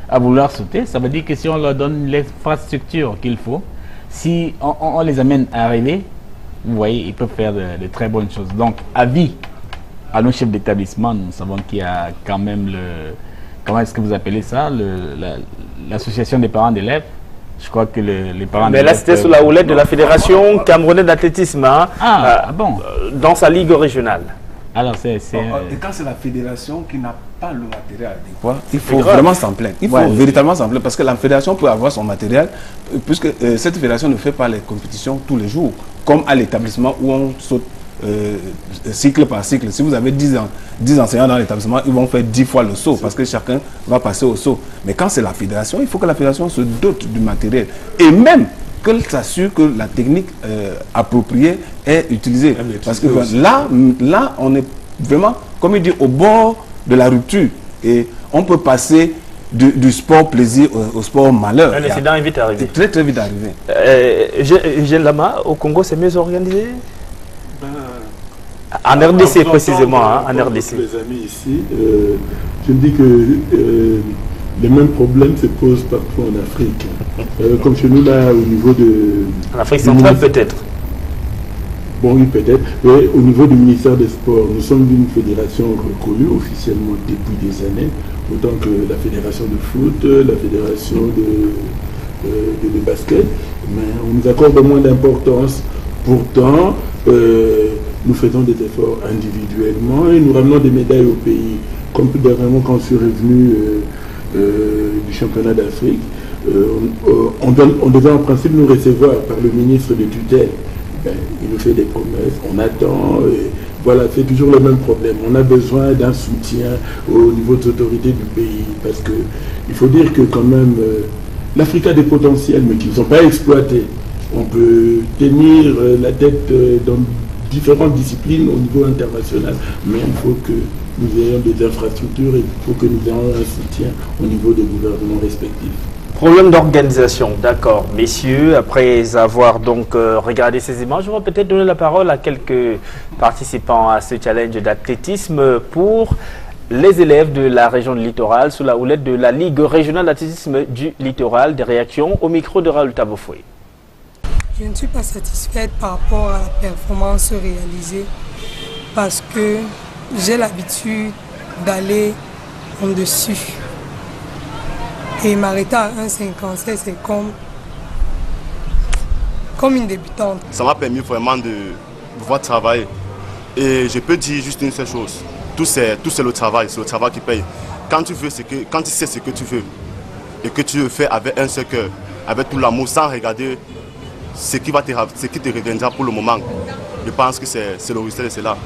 Speaker 5: à vouloir sauter. Ça veut dire que si on leur donne l'infrastructure qu'il faut, si on les amène à arriver, vous voyez, ils peuvent faire de très bonnes choses. Donc, avis à nos chefs d'établissement, nous savons qu'il y a quand même comment est-ce que vous appelez ça, l'association des parents d'élèves. Je crois que les parents...
Speaker 1: Mais là, c'était sous la houlette de la Fédération camerounaise d'athlétisme,
Speaker 5: bon,
Speaker 1: dans sa ligue régionale.
Speaker 5: Alors, et
Speaker 2: quand c'est la fédération qui n'a pas le matériel adéquat, il faut vraiment s'en plaindre. Il faut véritablement s'en plaindre parce que la fédération peut avoir son matériel, puisque cette fédération ne fait pas les compétitions tous les jours, comme à l'établissement où on saute cycle par cycle. Si vous avez 10 enseignants dans l'établissement, ils vont faire 10 fois le saut parce que chacun va passer au saut. Mais quand c'est la fédération, il faut que la fédération se dote du matériel. Et même qu'elle s'assure que la technique appropriée est utilisée. Parce que là, on est vraiment, comme il dit, au bord de la rupture. Et on peut passer du sport plaisir au sport malheur.
Speaker 1: Un incident est vite arrivé.
Speaker 2: Très très vite arrivé.
Speaker 1: Eugène Lama, au Congo, c'est mieux organisé? En RDC précisément, en RDC.
Speaker 4: Les amis ici, je me dis que les mêmes problèmes se posent partout en Afrique. Comme chez nous, là, au niveau de...
Speaker 1: En Afrique centrale, peut-être.
Speaker 4: Bon, oui, peut-être. Mais au niveau du ministère des Sports, nous sommes une fédération reconnue officiellement depuis des années, autant que la fédération de foot, la fédération de basket. Mais on nous accorde moins d'importance. Pourtant, nous faisons des efforts individuellement et nous ramenons des médailles au pays. Comme tout dernièrement, quand je suis revenu du championnat d'Afrique, on devait en principe nous recevoir par le ministre de tutelle. Il nous fait des promesses, on attend, et voilà, c'est toujours le même problème. On a besoin d'un soutien au niveau des autorités du pays, parce que il faut dire que quand même, l'Afrique a des potentiels, mais qu'ils ne sont pas exploités. On peut tenir la tête dans différentes disciplines au niveau international, mais il faut que nous ayons des infrastructures et il faut que nous ayons un soutien au niveau des gouvernements respectifs.
Speaker 1: Problème d'organisation, d'accord. Messieurs, après avoir donc regardé ces images, on va peut-être donner la parole à quelques participants à ce challenge d'athlétisme pour les élèves de la région du littoral sous la houlette de la Ligue régionale d'athlétisme du littoral. Des réactions au micro de Raoul Tabofoué.
Speaker 11: Je ne suis pas satisfaite par rapport à la performance réalisée parce que j'ai l'habitude d'aller en dessus. Et m'arrêter à 1,57, c'est comme une débutante.
Speaker 6: Ça m'a permis vraiment de pouvoir travailler. Et je peux dire juste une seule chose. Tout c'est le travail qui paye. Quand tu sais ce que tu veux et que tu le fais avec un seul cœur, avec tout l'amour, sans regarder ce qui te reviendra pour le moment, je pense que c'est le résultat de cela.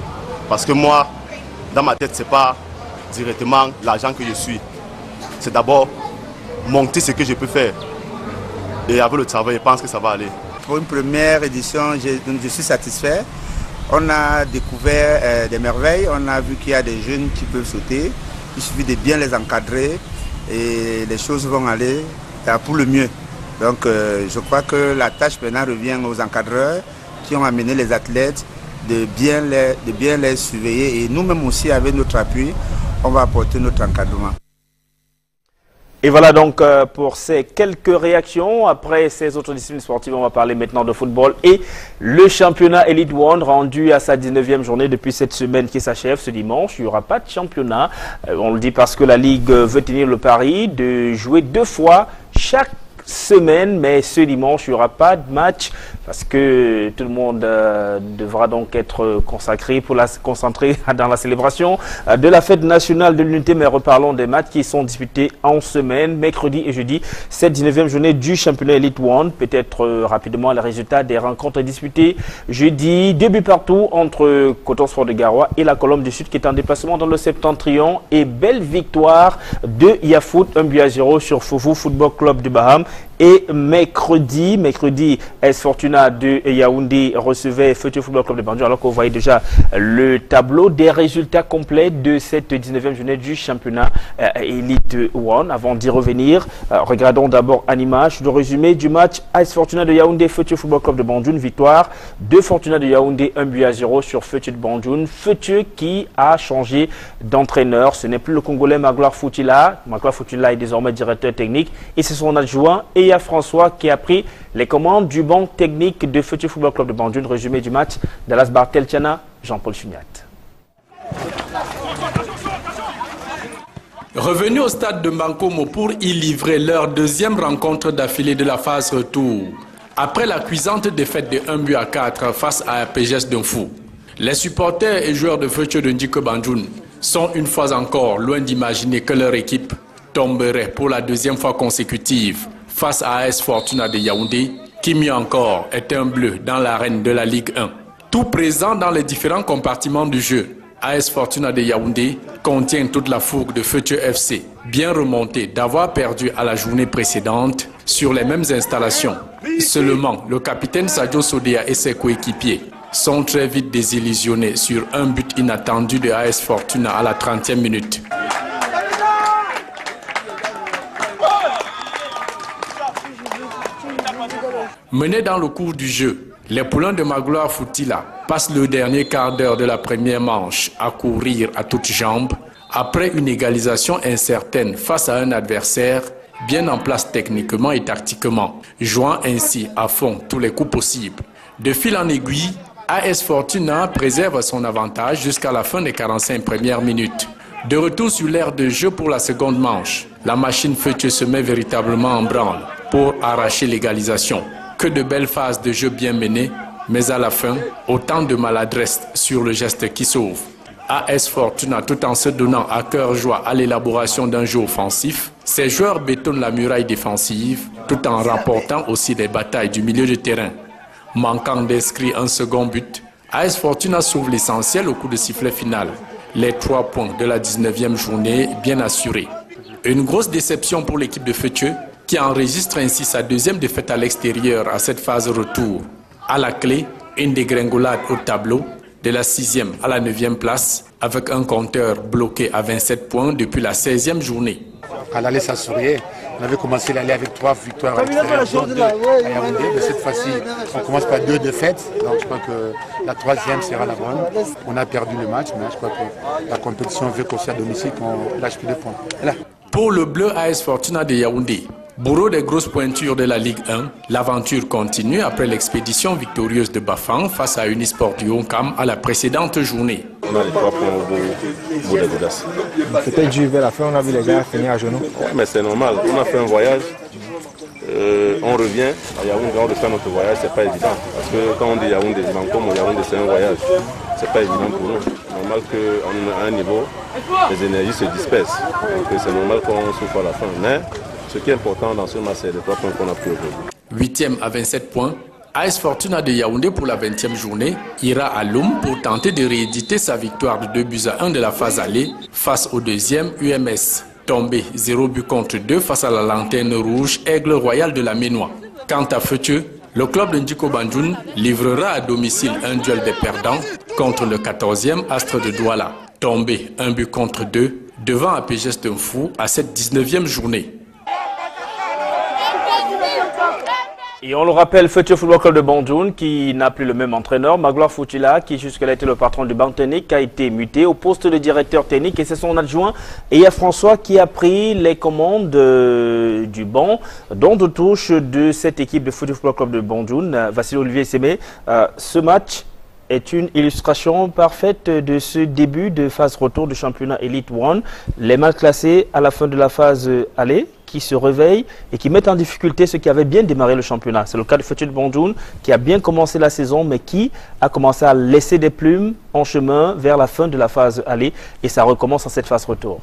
Speaker 6: Parce que moi, dans ma tête, ce n'est pas directement l'argent que je suis. C'est d'abord monter ce que je peux faire. Et avec le travail, je pense que ça va aller.
Speaker 12: Pour une première édition, je suis satisfait. On a découvert des merveilles, on a vu qu'il y a des jeunes qui peuvent sauter. Il suffit de bien les encadrer et les choses vont aller pour le mieux. Donc je crois que la tâche maintenant revient aux encadreurs qui ont amené les athlètes de bien les surveiller. Et nous-mêmes aussi, avec notre appui, on va apporter notre encadrement.
Speaker 1: Et voilà donc pour ces quelques réactions. Après ces autres disciplines sportives, on va parler maintenant de football et le championnat Elite One rendu à sa 19e journée depuis cette semaine qui s'achève ce dimanche. Il n'y aura pas de championnat. On le dit parce que la Ligue veut tenir le pari de jouer 2 fois chaque semaine, mais ce dimanche il n'y aura pas de match parce que tout le monde devra donc être concentré dans la célébration de la fête nationale de l'unité. Mais reparlons des matchs qui sont disputés en semaine, mercredi et jeudi, cette 19e journée du championnat Elite One. Peut-être rapidement les résultats des rencontres disputées jeudi. 2 buts partout entre Coton Sport de Garoua et la Colombe du Sud qui est en déplacement dans le Septentrion, et belle victoire de Yafoot 1-0 sur Foufou Football Club du Baham. Et mercredi, AS Fortuna de Yaoundé recevait Futur Football Club de Bandung, alors qu'on voyait déjà le tableau des résultats complets de cette 19e journée du championnat Elite One. Avant d'y revenir, regardons d'abord en image le résumé du match AS Fortuna de Yaoundé, Futur Football Club de Bandung. Victoire de Fortuna de Yaoundé 1-0 sur Futur de Bandung. Futur qui a changé d'entraîneur. Ce n'est plus le Congolais Magloire Foutila. Magloire Foutila est désormais directeur technique et c'est son adjoint et François qui a pris les commandes du banc technique de Futur Football Club de Bandung. Résumé du match, Dallas Bartel-Tiana, Jean-Paul Chugnat.
Speaker 13: Revenu au stade de Mankomo pour y livrer leur deuxième rencontre d'affilée de la phase retour, après la cuisante défaite de 1-4 face à APGS Dunfou, les supporters et joueurs de Futur de Ndjiko Bandung sont une fois encore loin d'imaginer que leur équipe tomberait pour la deuxième fois consécutive face à AS Fortuna de Yaoundé, qui mieux encore est un bleu dans l'arène de la Ligue 1. Tout présent dans les différents compartiments du jeu, AS Fortuna de Yaoundé contient toute la fougue de Futur FC, bien remonté d'avoir perdu à la journée précédente sur les mêmes installations. Seulement, le capitaine Sadio Sodea et ses coéquipiers sont très vite désillusionnés sur un but inattendu de AS Fortuna à la 30e minute. Menés dans le cours du jeu, les poulains de Magloire Foutila passent le dernier quart d'heure de la première manche à courir à toutes jambes après une égalisation incertaine face à un adversaire bien en place techniquement et tactiquement, jouant ainsi à fond tous les coups possibles. De fil en aiguille, AS Fortuna préserve son avantage jusqu'à la fin des 45 premières minutes. De retour sur l'aire de jeu pour la seconde manche, la machine Futur se met véritablement en branle pour arracher l'égalisation. Que de belles phases de jeu bien menées, mais à la fin, autant de maladresse sur le geste qui sauve. AS Fortuna, tout en se donnant à cœur joie à l'élaboration d'un jeu offensif, ses joueurs bétonnent la muraille défensive, tout en remportant aussi des batailles du milieu de terrain. Manquant d'inscrire un second but, AS Fortuna sauve l'essentiel au coup de sifflet final. Les 3 points de la 19e journée bien assurés. Une grosse déception pour l'équipe de Futur, qui enregistre ainsi sa deuxième défaite à l'extérieur à cette phase retour. À la clé, une dégringolade au tableau, de la 6e à la 9e place, avec un compteur bloqué à 27 points depuis la 16e journée.
Speaker 14: À l'aller s'assurer, on avait commencé l'aller avec 3 victoires à l'extérieur, à Yaoundé, mais cette fois-ci, on commence par 2 défaites, donc je crois que la 3e sera la bonne. On a perdu le match, mais je crois que la compétition veut qu'aussi à domicile qu'on lâche plus de points. Là.
Speaker 13: Pour le bleu AS Fortuna de Yaoundé, Bourreau des grosses pointures de la Ligue 1, l'aventure continue après l'expédition victorieuse de Bafang face à Unisport du Honkam à la précédente journée.
Speaker 3: On a les 3 points au bout des godasses.
Speaker 15: C'était dur vers la fin, on a vu les gars finir à genoux.
Speaker 3: Ouais, mais c'est normal, on a fait un voyage, on revient à Yaoundé, on refait notre voyage, c'est pas évident. Parce que quand on dit Yaoundé, Bankom ou Yaoundé, c'est un voyage, c'est pas évident pour nous. C'est normal qu'à un niveau, les énergies se dispersent. Donc c'est normal qu'on souffre à la fin. Mais ce qui est important dans ce match, c'est les 3 points qu'on a pris aujourd'hui.
Speaker 13: 8e à 27 points, AS Fortuna de Yaoundé pour la 20e journée ira à Loum pour tenter de rééditer sa victoire de 2-1 de la phase aller face au 2e UMS. Tombé 0 but contre 2 face à la lanterne rouge Aigle Royal de la Ménois. Quant à Feucheux, le club de Ndiko Bandjoun livrera à domicile un duel des perdants contre le 14e Astre de Douala. Tombé 1 but contre 2 devant APGS Tunfou à cette 19e journée.
Speaker 1: Et on le rappelle, Feucheux Football Club de Bandjoun qui n'a plus le même entraîneur, Magloire Foutila, qui jusque-là était le patron du banc technique, a été muté au poste de directeur technique et c'est son adjoint Eya François qui a pris les commandes du banc, dont de touche de cette équipe de Feucheux Football Club de Bandjoun. Vassili Olivier Sémé, ce match est une illustration parfaite de ce début de phase retour du championnat Elite One. Les mal classés à la fin de la phase aller qui se réveillent et qui mettent en difficulté ceux qui avaient bien démarré le championnat. C'est le cas de Feucheux de Bandjoun qui a bien commencé la saison mais qui a commencé à laisser des plumes en chemin vers la fin de la phase aller et ça recommence en cette phase retour.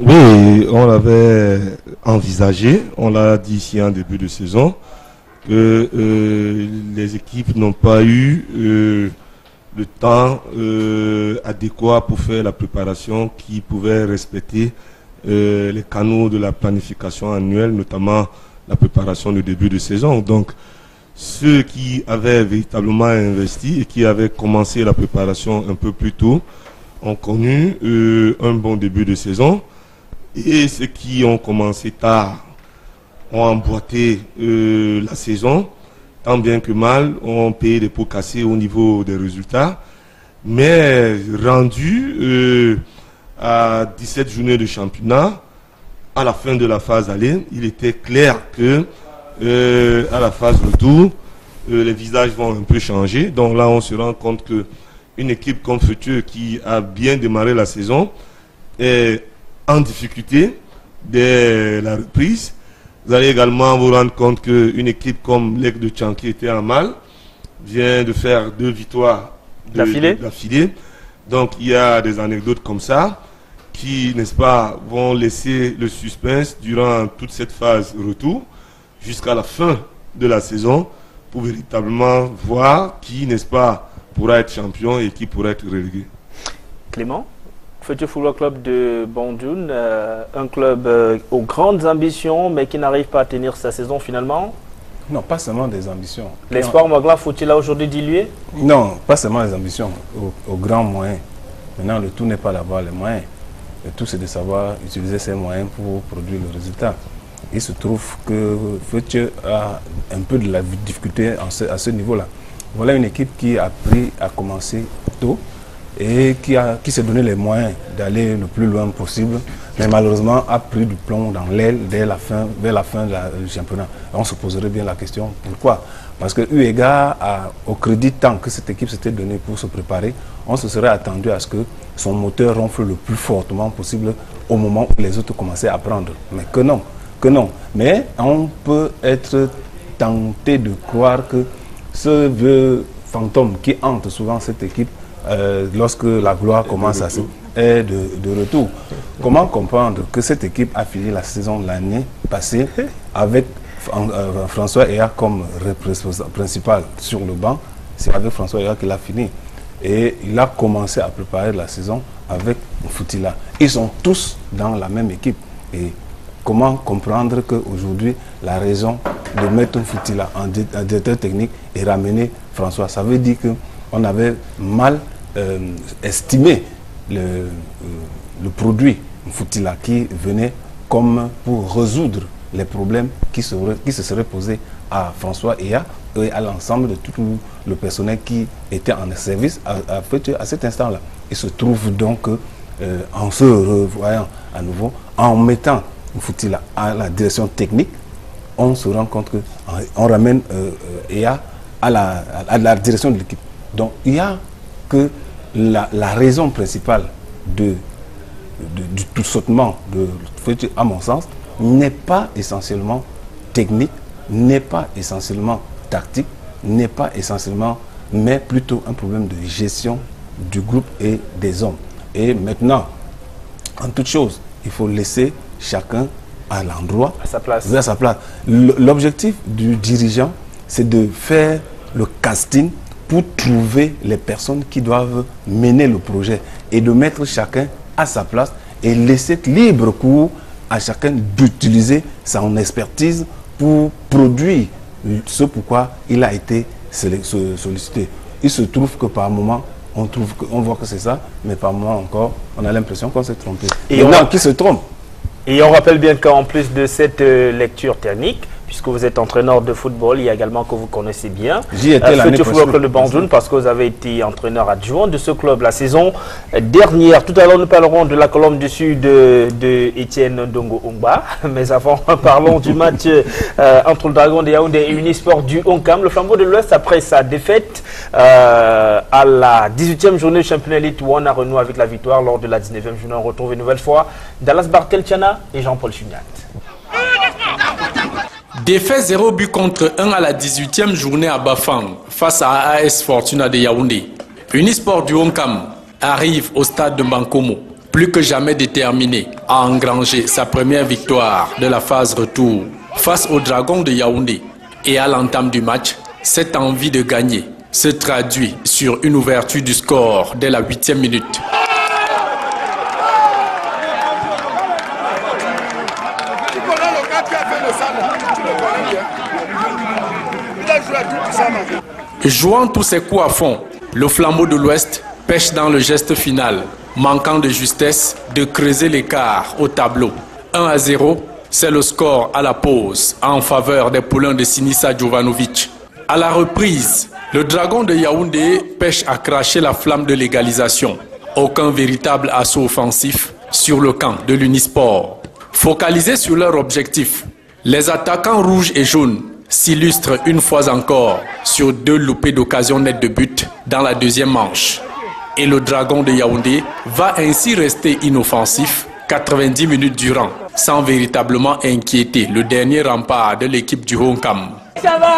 Speaker 16: Oui, on l'avait envisagé, on l'a dit ici en début de saison, que les équipes n'ont pas eu le temps adéquat pour faire la préparation qui pouvait respecter les canaux de la planification annuelle, notamment la préparation du début de saison. Donc, ceux qui avaient véritablement investi et qui avaient commencé la préparation un peu plus tôt ont connu un bon début de saison. Et ceux qui ont commencé tard ont emboîté la saison, tant bien que mal, ont payé des pots cassés au niveau des résultats. Mais rendu à 17 journées de championnat, à la fin de la phase aller, il était clair que à la phase retour, les visages vont un peu changer. Donc là, on se rend compte que une équipe comme Feucheux qui a bien démarré la saison est en difficulté dès la reprise. Vous allez également vous rendre compte qu'une équipe comme l'Aigle de Tchang qui était en mal vient de faire 2 victoires d'affilée. Donc il y a des anecdotes comme ça qui, n'est-ce pas, vont laisser le suspense durant toute cette phase retour jusqu'à la fin de la saison pour véritablement voir qui, n'est-ce pas, pourra être champion et qui pourra être relégué.
Speaker 1: Clément, Feucheux Football Club de Bandjoun, un club aux grandes ambitions mais qui n'arrive pas à tenir sa saison finalement.
Speaker 2: Non, pas seulement des ambitions.
Speaker 1: L'espoir Magloire faut-il aujourd'hui diluer?
Speaker 2: Non, pas seulement les ambitions, aux grands moyens. Maintenant, le tout n'est pas d'avoir les moyens. Le tout, c'est de savoir utiliser ces moyens pour produire le résultat. Il se trouve que Feucheux a un peu de la difficulté à ce niveau-là. Voilà une équipe qui a commencé tôt et qui s'est donné les moyens d'aller le plus loin possible, mais malheureusement a pris du plomb dans l'aile vers la fin du championnat. On se poserait bien la question, pourquoi? Parce que eu égard au crédit temps que cette équipe s'était donné pour se préparer, on se serait attendu à ce que son moteur ronfle le plus fortement possible au moment où les autres commençaient à prendre. Mais que non. Mais on peut être tenté de croire que ce vieux fantôme qui hante souvent cette équipe, lorsque la gloire commence à se... est de retour. Comment comprendre que cette équipe a fini la saison l'année passée avec François Eya comme principal sur le banc? C'est avec François Eya qu'il a fini. Et il a commencé à préparer la saison avec Foutila. Ils sont tous dans la même équipe. Et comment comprendre qu'aujourd'hui, la raison de mettre Foutila en directeur technique et ramener François? Ça veut dire qu'on avait mal estimé le produit Foutila qui venait comme pour résoudre les problèmes qui se seraient posés à François Eya et à l'ensemble de tout le personnel qui était en service à cet instant-là. Il se trouve donc en se revoyant à nouveau, en mettant Foutila à la direction technique, on se rend compte qu'on ramène EA à la direction de l'équipe. Donc il n'y a que la raison principale du tout sautement de Feuille, à mon sens, n'est pas essentiellement technique, n'est pas essentiellement tactique, n'est pas essentiellement, mais plutôt un problème de gestion du groupe et des hommes. Et maintenant, en toute chose, il faut laisser chacun à l'endroit, à sa place. L'objectif du dirigeant, c'est de faire le casting pour trouver les personnes qui doivent mener le projet et de mettre chacun à sa place et laisser libre cours à chacun d'utiliser son expertise pour produire ce pourquoi il a été sollicité. Il se trouve que par moment, on voit que c'est ça, mais par moment encore, on a l'impression qu'on s'est trompé. Et qui se trompe.
Speaker 1: Et on rappelle bien qu'en plus de cette lecture technique, puisque vous êtes entraîneur de football, il y a également que vous connaissez bien.
Speaker 2: J'y étais l'année
Speaker 1: Football Club de Bandjoun, parce que vous avez été entraîneur adjoint de ce club la saison dernière. Tout à l'heure, nous parlerons de la colonne du sud de Etienne Ndongo Ongba. Mais avant, parlons du match entre le Dragon de Yaoundé et Unisport du Honkam. Le Flambeau de l'Ouest, après sa défaite à la 18e journée du championnat Elite One, a renoué avec la victoire lors de la 19e journée. On retrouve une nouvelle fois Dallas Bartel-Tiana et Jean-Paul Chuniat.
Speaker 13: Défait 0 but contre 1 à la 18e journée à Bafang face à AS Fortuna de Yaoundé. Unisport du Honkam arrive au stade de Mankomo, plus que jamais déterminé à engranger sa première victoire de la phase retour face au Dragon de Yaoundé. Et à l'entame du match, cette envie de gagner se traduit sur une ouverture du score dès la 8e minute. Jouant tous ses coups à fond, le Flambeau de l'Ouest pêche dans le geste final, manquant de justesse de creuser l'écart au tableau. 1-0, c'est le score à la pause en faveur des poulains de Sinisa Jovanovic. À la reprise, le Dragon de Yaoundé pêche à cracher la flamme de l'égalisation. Aucun véritable assaut offensif sur le camp de l'Unisport. Focalisés sur leur objectif, les attaquants rouges et jaunes s'illustre une fois encore sur 2 loupés d'occasion nette de but dans la deuxième manche. Et le Dragon de Yaoundé va ainsi rester inoffensif 90 minutes durant, sans véritablement inquiéter le dernier rempart de l'équipe du Honkam.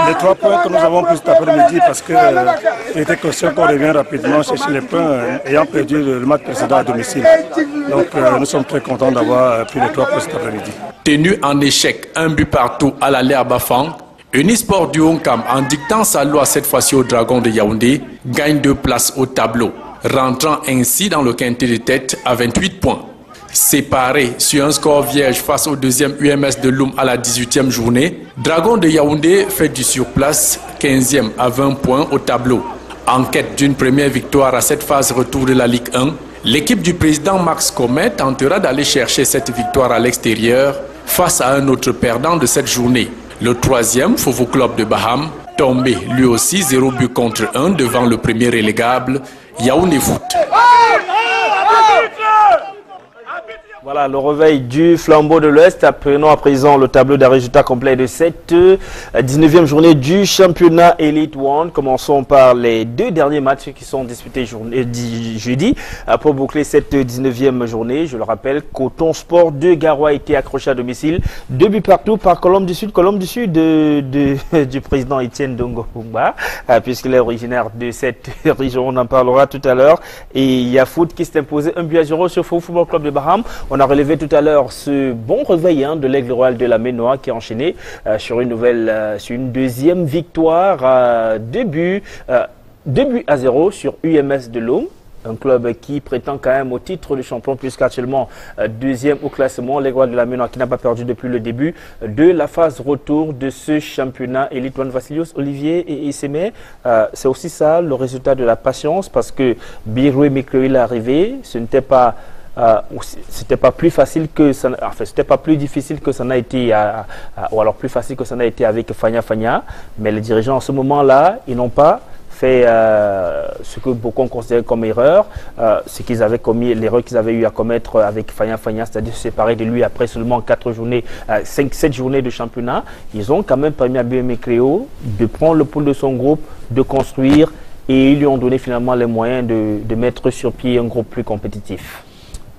Speaker 17: Les 3 points que nous avons pris cet après-midi, parce qu'il était question qu'on revienne rapidement chercher les points ayant perdu le match précédent à domicile. Donc nous sommes très contents d'avoir pris les 3 points cet après-midi.
Speaker 13: Tenu en échec 1 but partout à l'aller à Bafang, Unisport du Honkam, en dictant sa loi cette fois-ci au Dragon de Yaoundé, gagne 2 places au tableau, rentrant ainsi dans le quintet de tête à 28 points. Séparé sur un score vierge face au deuxième UMS de Loum à la 18e journée, Dragon de Yaoundé fait du surplace 15e à 20 points au tableau. En quête d'une première victoire à cette phase retour de la Ligue 1, l'équipe du président Max Comet tentera d'aller chercher cette victoire à l'extérieur face à un autre perdant de cette journée. Le 3e, Fovo Club de Baham, tombé lui aussi 0 but contre 1 devant le premier relégable, Yaoundé Foot.
Speaker 1: Voilà le réveil du Flambeau de l'Ouest. Prenons à présent le tableau des résultats complets de cette 19e journée du championnat Elite One. Commençons par les 2 derniers matchs qui sont disputés jeudi pour boucler cette 19e journée. Je le rappelle, Coton Sport de Garoua a été accroché à domicile. 2 buts partout par Colombe du Sud du président Etienne Ndongo Ongba, puisqu'il est originaire de cette région. On en parlera tout à l'heure. Et il y a Foot qui s'est imposé 1-0 sur Faux Football Club de Baham. On a relevé tout à l'heure ce bon réveil de l'Aigle Royal de la Ménois qui a enchaîné sur une deuxième victoire, 2 buts à 0 sur UMS de Loum. Un club qui prétend quand même au titre de champion puisqu'actuellement 2e au classement. L'Aigle Royal de la Ménois qui n'a pas perdu depuis le début de la phase retour de ce championnat Elite One. Vassilios, Olivier et Issemé, c'est aussi ça le résultat de la patience parce que Birou et Mikloïl est arrivé. Ce n'était pas c'était pas plus facile que ça, enfin c'était pas plus difficile que ça n'a été ou alors plus facile que ça n'a été avec Fagna, mais les dirigeants en ce moment-là, ils n'ont pas fait ce que beaucoup ont considéré comme erreur, ce qu'ils avaient commis, l'erreur qu'ils avaient eu à commettre avec Fagna, c'est-à-dire se séparer de lui après seulement 7 journées de championnat. Ils ont quand même permis à BM Créo de prendre le pouls de son groupe, de construire, et ils lui ont donné finalement les moyens de mettre sur pied un groupe plus compétitif.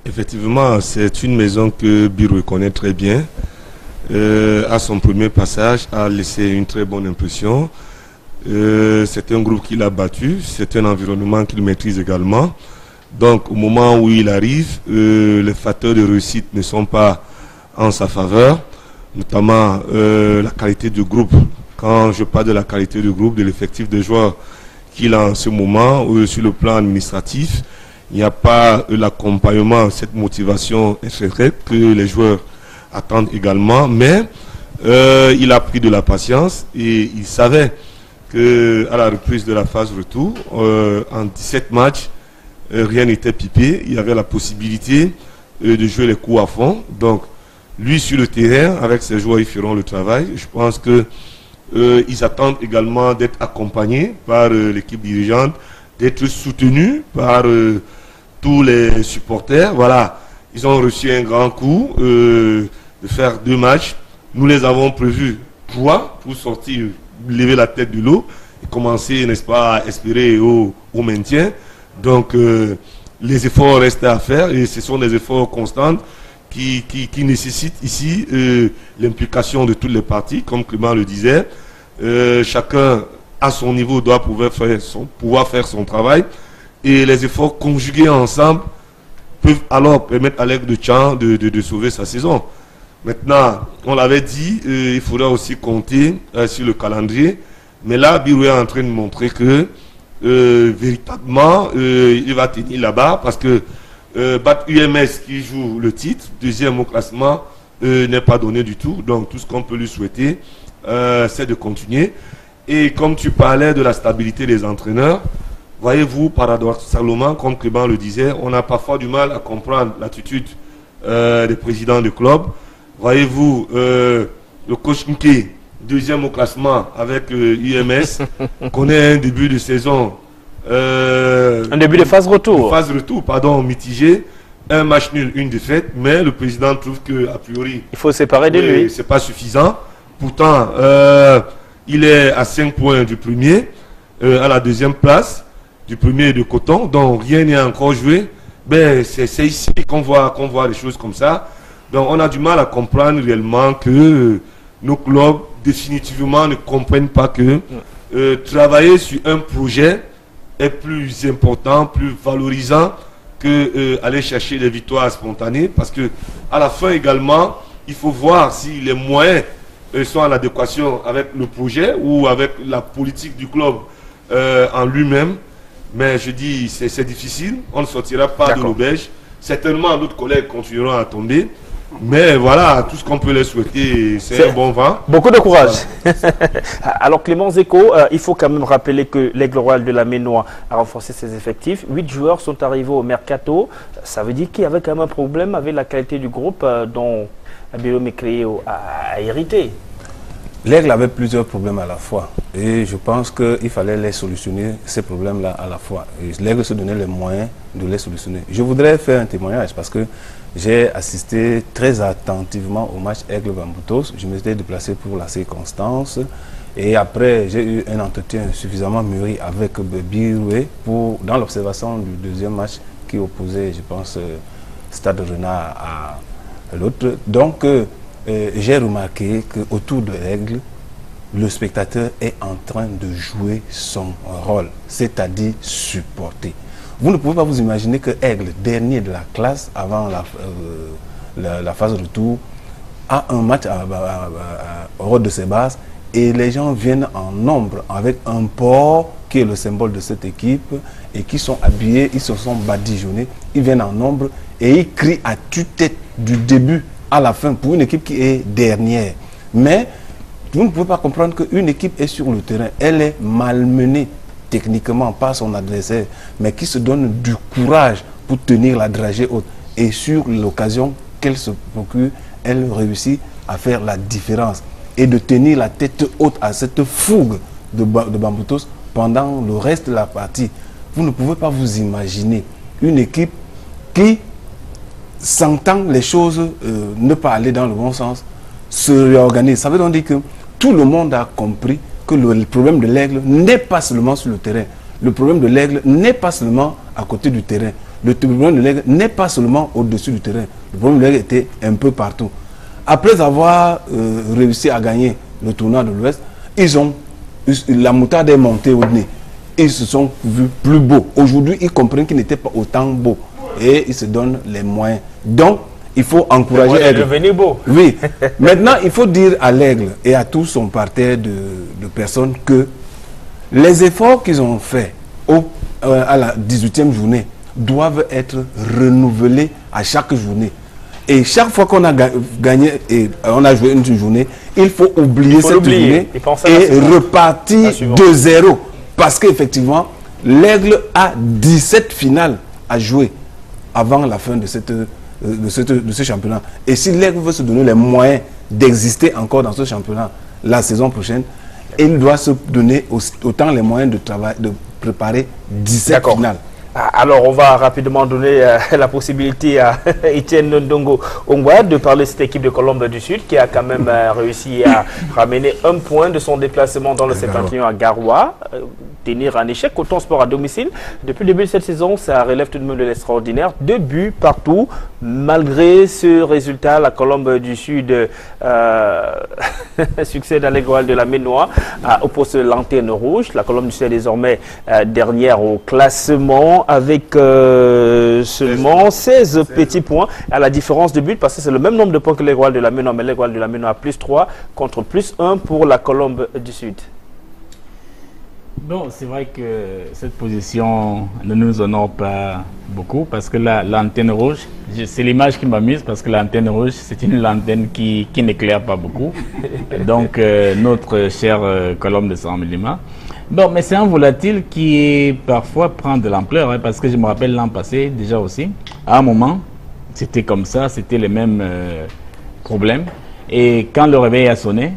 Speaker 16: Effectivement, c'est une maison que Birou connaît très bien. À son premier passage, a laissé une très bonne impression. C'est un groupe qu'il a battu, c'est un environnement qu'il maîtrise également. Donc au moment où il arrive, les facteurs de réussite ne sont pas en sa faveur, notamment la qualité du groupe. Quand je parle de la qualité du groupe, de l'effectif de joueurs qu'il a en ce moment, sur le plan administratif, il n'y a pas l'accompagnement, cette motivation secrète que les joueurs attendent également, mais il a pris de la patience et il savait qu'à la reprise de la phase retour, en 17 matchs, rien n'était pipé, il y avait la possibilité de jouer les coups à fond. Donc lui sur le terrain, avec ses joueurs, ils feront le travail. Je pense que ils attendent également d'être accompagnés par l'équipe dirigeante, d'être soutenus par tous les supporters. Voilà, ils ont reçu un grand coup de faire 2 matchs. Nous les avons prévus 3 pour sortir, lever la tête de l'eau et commencer, n'est-ce pas, à espérer au maintien. Donc les efforts restent à faire et ce sont des efforts constants qui nécessitent ici l'implication de toutes les parties, comme Clément le disait. Chacun à son niveau doit pouvoir faire son travail et les efforts conjugués ensemble peuvent alors permettre à l'Aigle de Tchang de sauver sa saison. Maintenant, on l'avait dit, il faudra aussi compter sur le calendrier, mais là Birou est en train de montrer que véritablement il va tenir là-bas parce que battre UMS qui joue le titre, deuxième au classement, n'est pas donné du tout. Donc tout ce qu'on peut lui souhaiter, c'est de continuer. Et comme tu parlais de la stabilité des entraîneurs, voyez-vous, paradoxalement, comme Clément le disait, on a parfois du mal à comprendre l'attitude des présidents de club. Voyez-vous, le coach Nké, deuxième au classement avec UMS, connaît un début de saison.
Speaker 1: Un début de phase retour.
Speaker 16: Phase retour, pardon, mitigé. Un match nul, une défaite, mais le président trouve que a priori
Speaker 1: il faut séparer de lui.
Speaker 16: C'est pas suffisant. Pourtant, il est à 5 points du premier, à la deuxième place du premier de Coton, donc rien n'est encore joué. Ben, c'est ici qu'on voit les choses comme ça. Donc on a du mal à comprendre réellement que nos clubs définitivement ne comprennent pas que travailler sur un projet est plus important, plus valorisant que aller chercher des victoires spontanées, parce que à la fin également, il faut voir si les moyens sont en adéquation avec le projet ou avec la politique du club en lui-même. Mais je dis, c'est difficile, on ne sortira pas de l'auberge. Certainement, d'autres collègues continueront à tomber. Mais voilà, tout ce qu'on peut les souhaiter, c'est un bon vent.
Speaker 1: Beaucoup de courage. Alors Clément Zeko, il faut quand même rappeler que l'Aigle Royal de la Ménois a renforcé ses effectifs. 8 joueurs sont arrivés au Mercato. Ça veut dire qu'il y avait quand même un problème avec la qualité du groupe dont BM Créo a hérité.
Speaker 2: L'Aigle avait plusieurs problèmes à la fois et je pense qu'il fallait les solutionner, ces problèmes-là à la fois. L'Aigle se donnait les moyens de les solutionner. Je voudrais faire un témoignage parce que j'ai assisté très attentivement au match Aigle-Bamboutos. Je m'étais déplacé pour la circonstance et après j'ai eu un entretien suffisamment mûri avec Biroué dans l'observation du deuxième match qui opposait, je pense, Stade Renard à l'autre. Donc, j'ai remarqué qu'autour de l'Aigle, le spectateur est en train de jouer son rôle, c'est-à-dire supporter. Vous ne pouvez pas vous imaginer que Aigle, dernier de la classe avant la phase retour, a un match au rôle de ses bases et les gens viennent en nombre avec un port qui est le symbole de cette équipe et qui sont habillés, ils se sont badigeonnés, ils viennent en nombre et ils crient à tue-tête du début à la fin pour une équipe qui est dernière. Mais vous ne pouvez pas comprendre qu'une équipe est sur le terrain, elle est malmenée techniquement par son adversaire, mais qui se donne du courage pour tenir la dragée haute. Et sur l'occasion qu'elle se procure, elle réussit à faire la différence et de tenir la tête haute à cette fougue de Bamboutos pendant le reste de la partie, vous ne pouvez pas vous imaginer une équipe qui, sentant les choses ne pas aller dans le bon sens, se réorganise. Ça veut donc dire que tout le monde a compris que le problème de l'Aigle n'est pas seulement sur le terrain. Le problème de l'Aigle n'est pas seulement à côté du terrain. Le problème de l'Aigle n'est pas seulement au-dessus du terrain. Le problème de l'Aigle était un peu partout. Après avoir réussi à gagner le tournoi de l'Ouest, la moutarde est montée au nez. Ils se sont vus plus beaux. Aujourd'hui, ils comprennent qu'ils n'étaient pas autant beaux. Et ils se donnent les moyens. Donc, il faut encourager l'Aigle.
Speaker 1: Devenir beau.
Speaker 2: Oui. Maintenant, il faut dire à l'Aigle et à tout son parterre de personnes que les efforts qu'ils ont faits à la 18e journée doivent être renouvelés à chaque journée. Et chaque fois qu'on a gagné et on a joué une journée, il faut oublier cette journée et repartir de zéro. Parce qu'effectivement, l'Aigle a 17 finales à jouer avant la fin de ce championnat. Et si l'Aigle veut se donner les moyens d'exister encore dans ce championnat la saison prochaine, il doit se donner autant les moyens de préparer 17 finales.
Speaker 1: Alors, on va rapidement donner la possibilité à Etienne Ndongo Ongwa de parler de cette équipe de Colombe du Sud qui a quand même réussi à ramener un point de son déplacement dans le septentrion à Garoua, tenir un échec au Sport à domicile. Depuis le début de cette saison, ça relève tout de même de l'extraordinaire. 2 buts partout. Malgré ce résultat, la Colombe du Sud succède à l'Étoile de la Ménois au poste de Lanterne Rouge. La Colombe du Sud est désormais dernière au classement avec seulement 16 petits points à la différence de but parce que c'est le même nombre de points que l'Étoile de la Ménois, mais l'Étoile de la Ménois a +3 contre +1 pour la Colombe du Sud.
Speaker 5: Bon, c'est vrai que cette position ne nous honore pas beaucoup parce que l'antenne rouge, c'est l'image qui m'amuse parce que l'antenne rouge, c'est une lanterne qui n'éclaire pas beaucoup. Donc, notre chère Colombe de Saint-Mélima. Bon, mais c'est un volatile qui parfois prend de l'ampleur hein, parce que je me rappelle l'an passé déjà aussi. À un moment, c'était comme ça, c'était les mêmes problèmes. Et quand le réveil a sonné,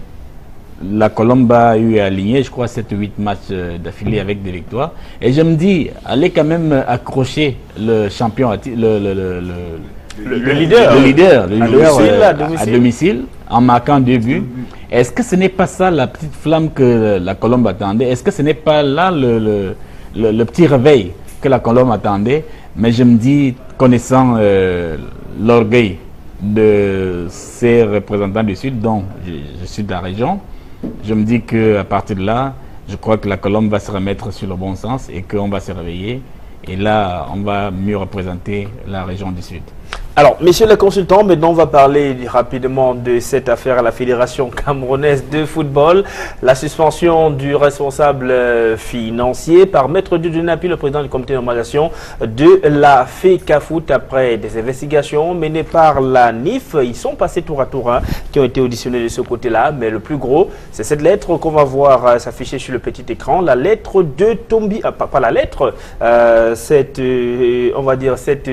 Speaker 5: la Colombe a eu aligné, je crois, 7 ou 8 matchs d'affilée avec des victoires. Et je me dis, allez quand même accrocher le champion, le leader à domicile en marquant 2 buts. Est-ce que ce n'est pas ça la petite flamme que la Colombe attendait? Est-ce que ce n'est pas là le petit réveil que la Colombe attendait? Mais je me dis, connaissant l'orgueil de ces représentants du Sud, dont je suis de la région, je me dis qu'à partir de là, je crois que la Colombe va se remettre sur le bon sens et qu'on va se réveiller. Et là, on va mieux représenter la région du Sud.
Speaker 1: Alors, messieurs les consultants, maintenant on va parler rapidement de cette affaire à la Fédération camerounaise de football. La suspension du responsable financier par Maître Dudunapi, le président du comité de normalisation de la FECAFOOT, après des investigations menées par la NIF. Ils sont passés tour à tour, hein, qui ont été auditionnés de ce côté-là. Mais le plus gros, c'est cette lettre qu'on va voir s'afficher sur le petit écran. La lettre de Tombi, pas la lettre, on va dire cette...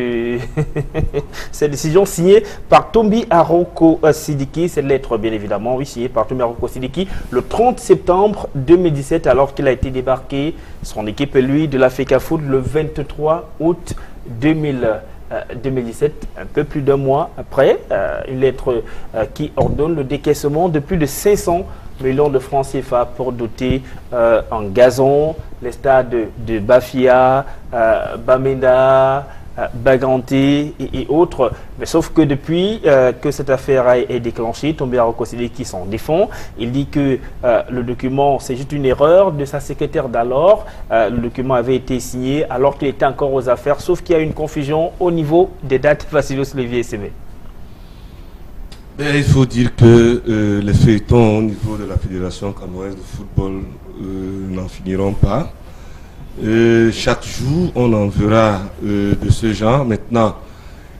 Speaker 1: Cette décision signée par Tombi Aroko Sidiki, cette lettre bien évidemment, oui, signée par Tombi Aroko Sidiki le 30 septembre 2017 alors qu'il a été débarqué, son équipe et lui, de la FECAFOOT le 23 août 2017, un peu plus d'un mois après, une lettre qui ordonne le décaissement de plus de 500 millions de francs CFA pour doter en gazon les stades de Bafia, Bamenda, Baganté et autres, mais sauf que depuis que cette affaire est déclenchée, Tombi Aroko Sidiki s'en défend. Il dit que le document, c'est juste une erreur de sa secrétaire d'alors. Le document avait été signé alors qu'il était encore aux affaires, sauf qu'il y a une confusion au niveau des dates. Vassilos Olivier Sémé.
Speaker 16: Il faut dire que les feuilletons au niveau de la Fédération camerounaise de football n'en finiront pas. Chaque jour, on en verra de ce genre. Maintenant,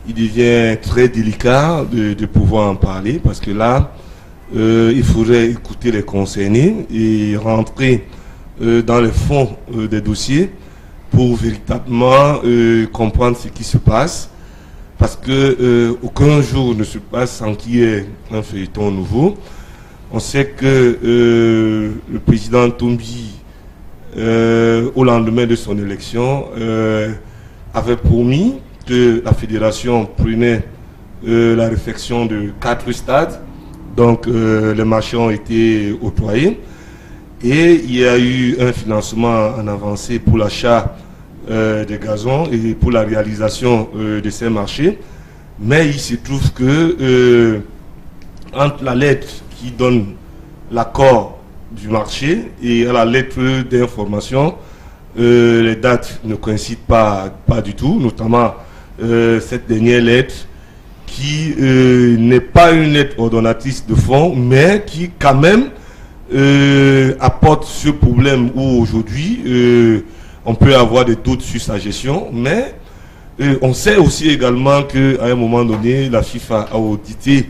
Speaker 16: il devient très délicat de pouvoir en parler parce que là, il faudrait écouter les concernés et rentrer dans le fond des dossiers pour véritablement comprendre ce qui se passe. Parce que aucun jour ne se passe sans qu'il y ait un feuilleton nouveau. On sait que le président Tombi au lendemain de son élection, avait promis que la fédération prenait la réfection de 4 stades. Donc les marchés ont été octroyés. Et il y a eu un financement en avancée pour l'achat des gazons et pour la réalisation de ces marchés. Mais il se trouve que entre la lettre qui donne l'accord du marché et la lettre d'information, les dates ne coïncident pas du tout, notamment cette dernière lettre qui n'est pas une lettre ordonnatrice de fonds, mais qui quand même apporte ce problème où aujourd'hui on peut avoir des doutes sur sa gestion, mais on sait aussi également qu'à un moment donné, la FIFA a audité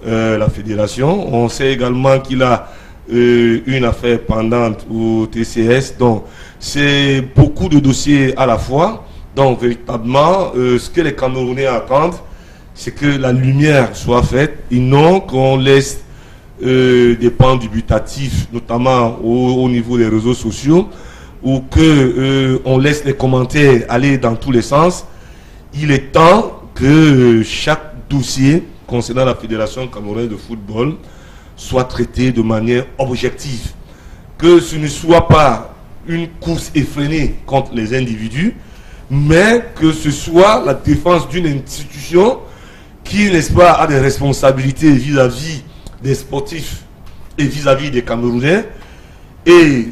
Speaker 16: la fédération. On sait également qu'il a une affaire pendante au TCS. Donc, c'est beaucoup de dossiers à la fois. Donc, véritablement, ce que les Camerounais attendent, c'est que la lumière soit faite et non qu'on laisse des pans dubitatifs, notamment au niveau des réseaux sociaux, ou qu'on laisse les commentaires aller dans tous les sens. Il est temps que chaque dossier concernant la Fédération camerounaise de football soit traité de manière objective. Que ce ne soit pas une course effrénée contre les individus, mais que ce soit la défense d'une institution qui, n'est-ce pas, a des responsabilités vis-à-vis des sportifs et vis-à-vis des Camerounais. Et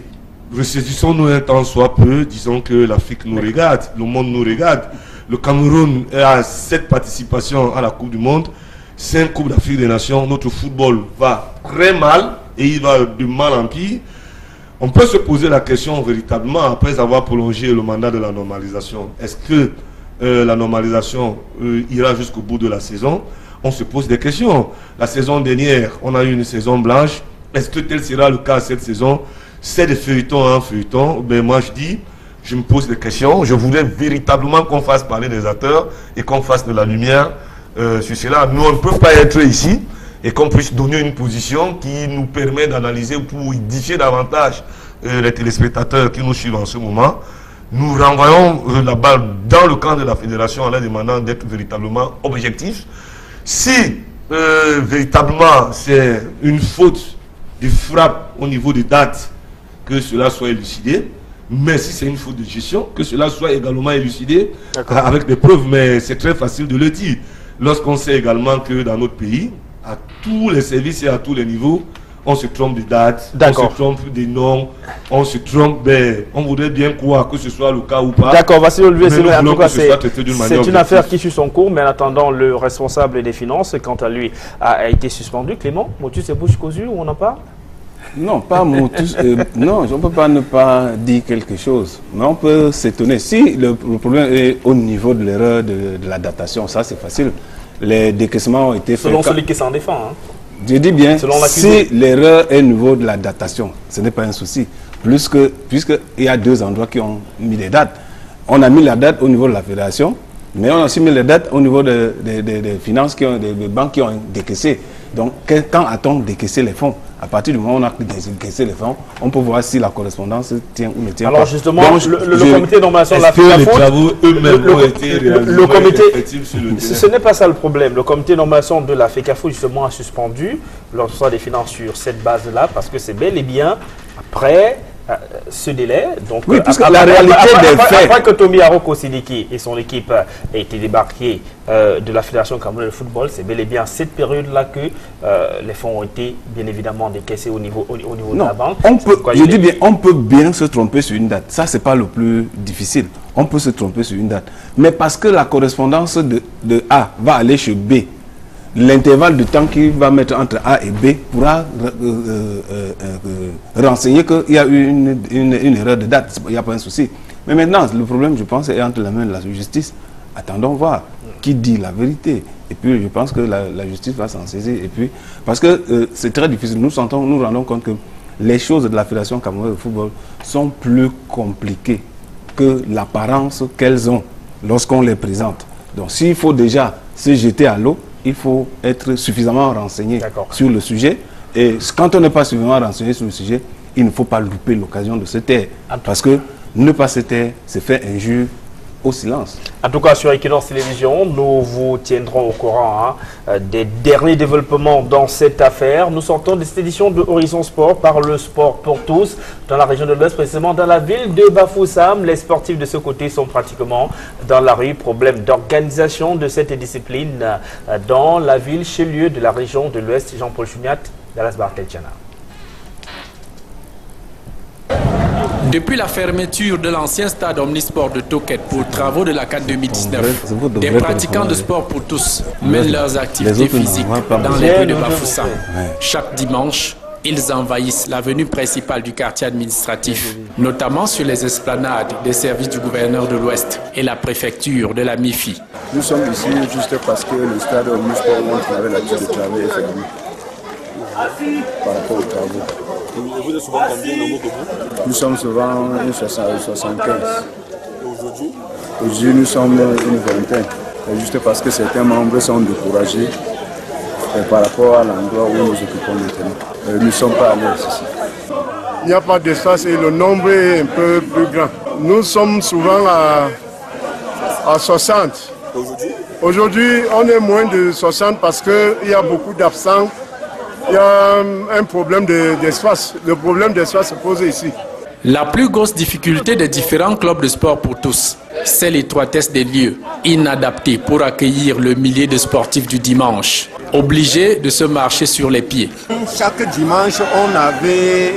Speaker 16: ressaisissons-nous un temps soit peu, disons que l'Afrique nous regarde, le monde nous regarde. Le Cameroun a 7 participations à la Coupe du Monde, 5 Coupes d'Afrique des Nations. Notre football va très mal et il va de mal en pire. On peut se poser la question véritablement, après avoir prolongé le mandat de la normalisation, est-ce que la normalisation ira jusqu'au bout de la saison? On se pose des questions. La saison dernière, on a eu une saison blanche. Est-ce que tel sera le cas cette saison? C'est des feuilletons en feuilleton. Ben moi je dis, je me pose des questions. Je voudrais véritablement qu'on fasse parler des acteurs et qu'on fasse de la lumière sur cela. Nous, on ne peut pas être ici et qu'on puisse donner une position qui nous permet d'analyser pour édifier davantage les téléspectateurs qui nous suivent en ce moment. Nous renvoyons la balle dans le camp de la fédération en leur demandant d'être véritablement objectifs. Si véritablement c'est une faute de frappe au niveau des dates, que cela soit élucidé. Mais si c'est une faute de gestion, que cela soit également élucidé avec des preuves. Mais c'est très facile de le dire. Lorsqu'on sait également que dans notre pays, à tous les services et à tous les niveaux, on se trompe des dates, on se trompe des noms, on se trompe, ben, on voudrait bien croire que ce soit le cas ou pas.
Speaker 1: D'accord, Vassili Olivier, en tout cas, c'est une affaire qui suit son cours, mais en attendant, le responsable des finances, quant à lui, a été suspendu. Clément, Motus et bouche cousue, on en parle?
Speaker 2: Non, pas Motus. Non, on ne peut pas ne pas dire quelque chose. Mais on peut s'étonner. Si le problème est au niveau de l'erreur de la datation, ça c'est facile. Les décaissements ont été faits.
Speaker 1: Selon celui qui s'en défend. Hein.
Speaker 2: Je dis bien, si l'erreur est au niveau de la datation, ce n'est pas un souci. Puisqu'il y a 2 endroits qui ont mis des dates. On a mis la date au niveau de la fédération, mais on a aussi mis les dates au niveau des finances, des banques qui ont décaissé. Donc, quand a-t-on décaissé les fonds? À partir du moment où on a décaissé les fonds, on peut voir si la correspondance tient ou ne tient pas.
Speaker 1: Alors justement, le comité de nomination de la fédération, le comité, ce n'est pas ça le problème. Le comité de nomination de la FECAFO justement a suspendu l'ensemble des finances sur cette base-là parce que c'est bel et bien après ce délai. Donc,
Speaker 2: oui, puisque la réalité des faits...
Speaker 1: Après que Tomi Aroko Sidiki et son équipe aient été débarqués de la Fédération camerounaise de football, c'est bel et bien cette période-là que les fonds ont été bien évidemment décaissés au niveau de la banque.
Speaker 2: On peut bien se tromper sur une date. Ça, ce n'est pas le plus difficile. On peut se tromper sur une date. Mais parce que la correspondance de A va aller chez B, l'intervalle de temps qu'il va mettre entre A et B pourra renseigner qu'il y a eu une erreur de date. Il n'y a pas un souci. Mais maintenant, le problème, je pense, est entre la main de la justice. Attendons voir qui dit la vérité. Et puis, je pense que la justice va s'en saisir. Et puis, parce que c'est très difficile. Nous rendons compte que les choses de la Fédération camerounaise de football sont plus compliquées que l'apparence qu'elles ont lorsqu'on les présente. Donc, s'il faut déjà se jeter à l'eau, il faut être suffisamment renseigné sur le sujet. Et quand on n'est pas suffisamment renseigné sur le sujet, il ne faut pas louper l'occasion de se taire. Parce que ne pas se taire, c'est faire injure au silence.
Speaker 1: En tout cas, sur Equinox Télévision, nous vous tiendrons au courant des derniers développements dans cette affaire. Nous sortons de cette édition de Horizon Sport par le sport pour tous dans la région de l'Ouest, précisément dans la ville de Bafoussam. Les sportifs de ce côté sont pratiquement dans la rue. Problème d'organisation de cette discipline dans la ville, chef-lieu de la région de l'Ouest. Jean-Paul Chuniat, Dallas Bartel-Tchana.
Speaker 13: Depuis la fermeture de l'ancien stade Omnisport de Toket pour travaux de la CAN 2019, des pratiquants de sport pour tous mènent leurs activités physiques dans les rues de Bafoussam. Chaque dimanche, ils envahissent l'avenue principale du quartier administratif, notamment sur les esplanades des services du gouverneur de l'Ouest et la préfecture de la MIFI.
Speaker 18: Nous sommes ici juste parce que le stade Omnisport où on avait l'habitude de travailler est fermé par rapport aux travaux.
Speaker 3: Vous êtes souvent combien nombre de vous?
Speaker 18: Nous sommes souvent 75. Aujourd'hui, nous sommes une vingtaine. Juste parce que certains membres sont découragés par rapport à l'endroit où nous occupons maintenant. Nous ne sommes pas à l'aise ici.
Speaker 19: Il n'y a pas d'espace et le nombre est un peu plus grand. Nous sommes souvent à 60. Aujourd'hui, on est moins de 60 parce qu'il y a beaucoup d'absents. Il y a un problème d'espace. Le problème d'espace se pose ici.
Speaker 13: La plus grosse difficulté des différents clubs de sport pour tous, c'est l'étroitesse des lieux, inadaptés pour accueillir le millier de sportifs du dimanche, obligés de se marcher sur les pieds.
Speaker 20: Chaque dimanche, on avait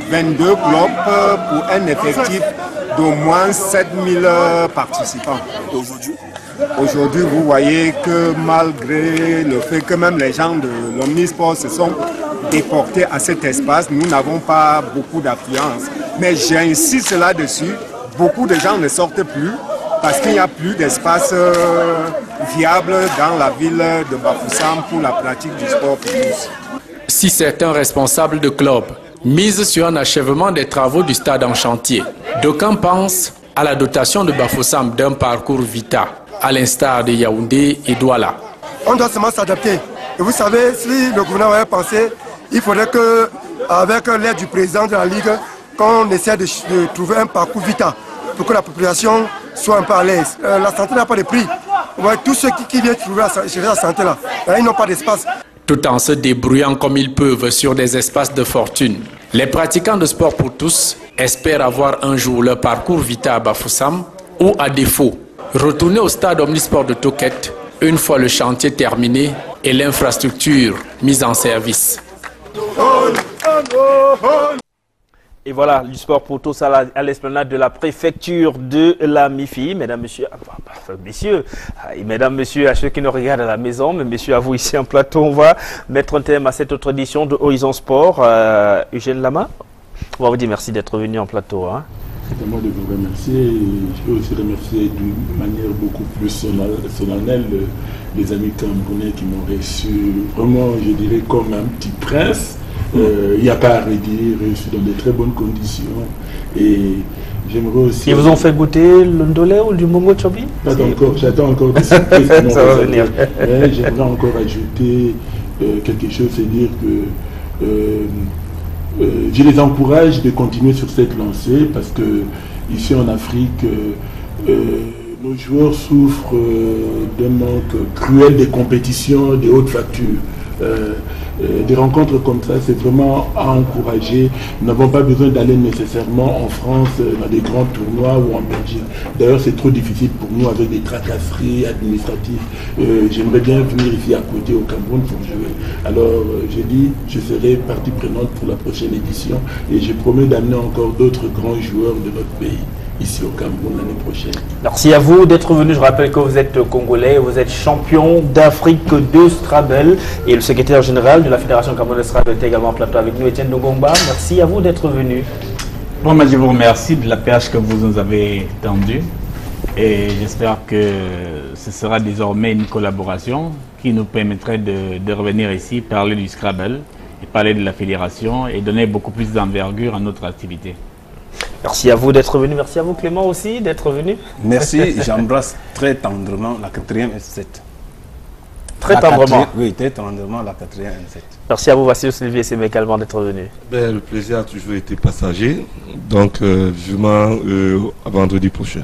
Speaker 20: 22 clubs pour un effectif d'au moins 7000 participants. Aujourd'hui, vous voyez que malgré le fait que même les gens de l'Omnisport se sont déportés à cet espace, nous n'avons pas beaucoup d'affluence. Mais j'insiste là-dessus, beaucoup de gens ne sortent plus parce qu'il n'y a plus d'espace viable dans la ville de Bafoussam pour la pratique du sport pour tous.
Speaker 13: Si certains responsables de clubs misent sur un achèvement des travaux du stade en chantier, d'aucuns pensent à la dotation de Bafoussam d'un parcours Vita, à l'instar de Yaoundé et Douala.
Speaker 21: On doit seulement s'adapter. Et vous savez, si le gouvernement avait pensé, il faudrait qu'avec l'aide du président de la Ligue, qu'on essaie de trouver un parcours Vita pour que la population soit un peu à l'aise. La santé n'a pas de prix. Tous ceux qui viennent trouver la santé là, ils n'ont pas d'espace.
Speaker 13: Tout en se débrouillant comme ils peuvent sur des espaces de fortune, les pratiquants de sport pour tous espèrent avoir un jour leur parcours Vita à Bafoussam ou à défaut, retourner au stade Omnisport de Toket une fois le chantier terminé et l'infrastructure mise en service.
Speaker 1: Et voilà, du sport pour tous à l'esplanade de la préfecture de la MIFI. Mesdames, messieurs, à ceux qui nous regardent à la maison, mais messieurs, à vous ici en plateau, on va mettre un thème à cette autre édition de Horizon Sport. Eugène Lama, on va vous dire merci d'être venu en plateau.
Speaker 4: C'est à moi de vous remercier. Je veux aussi remercier d'une manière beaucoup plus solennelle les amis camerounais qui m'ont reçu, vraiment, je dirais, comme un petit prince. Il n'y a pas à redire, je suis dans de très bonnes conditions. Et j'aimerais aussi...
Speaker 1: Ils vous ont fait goûter le ndolé ou du momo chobi?
Speaker 4: Pas encore, j'attends encore des surprises. Ça va venir. J'aimerais encore ajouter quelque chose, c'est dire que je les encourage de continuer sur cette lancée parce que ici en Afrique, nos joueurs souffrent d'un manque cruel des compétitions de haute facture. Des rencontres comme ça, c'est vraiment à encourager. Nous n'avons pas besoin d'aller nécessairement en France dans des grands tournois ou en Belgique. D'ailleurs, c'est trop difficile pour nous avec des tracasseries administratives. J'aimerais bien venir ici à côté au Cameroun pour jouer. Alors, j'ai dit, je serai partie prenante pour la prochaine édition et je promets d'amener encore d'autres grands joueurs de notre pays ici au Cameroun l'année prochaine.
Speaker 1: Merci à vous d'être venu. Je rappelle que vous êtes congolais, vous êtes champion d'Afrique de Scrabble et le secrétaire général de la Fédération camerounaise de Scrabble est également en plateau avec nous, Étienne Dongomba. Merci à vous d'être venu.
Speaker 5: Bon, je vous remercie de la perche que vous nous avez tendue et j'espère que ce sera désormais une collaboration qui nous permettrait de revenir ici, parler du Scrabble et parler de la fédération et donner beaucoup plus d'envergure à notre activité.
Speaker 1: Merci à vous d'être venu. Merci à vous Clément aussi d'être venu.
Speaker 2: Merci, j'embrasse très tendrement la 4e S7.
Speaker 1: Très tendrement.
Speaker 2: Oui, très tendrement, la 4e 1-7.
Speaker 1: Merci à vous, Vassilios Sylviès, également d'être venu.
Speaker 16: Ben, le plaisir a toujours été passager. Donc, vivement à vendredi prochain.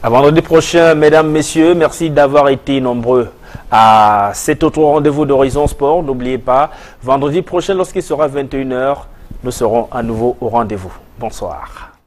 Speaker 16: À
Speaker 1: vendredi prochain, mesdames, messieurs, merci d'avoir été nombreux à cet autre rendez-vous d'Horizon Sport. N'oubliez pas, vendredi prochain, lorsqu'il sera 21h, nous serons à nouveau au rendez-vous. Bonsoir.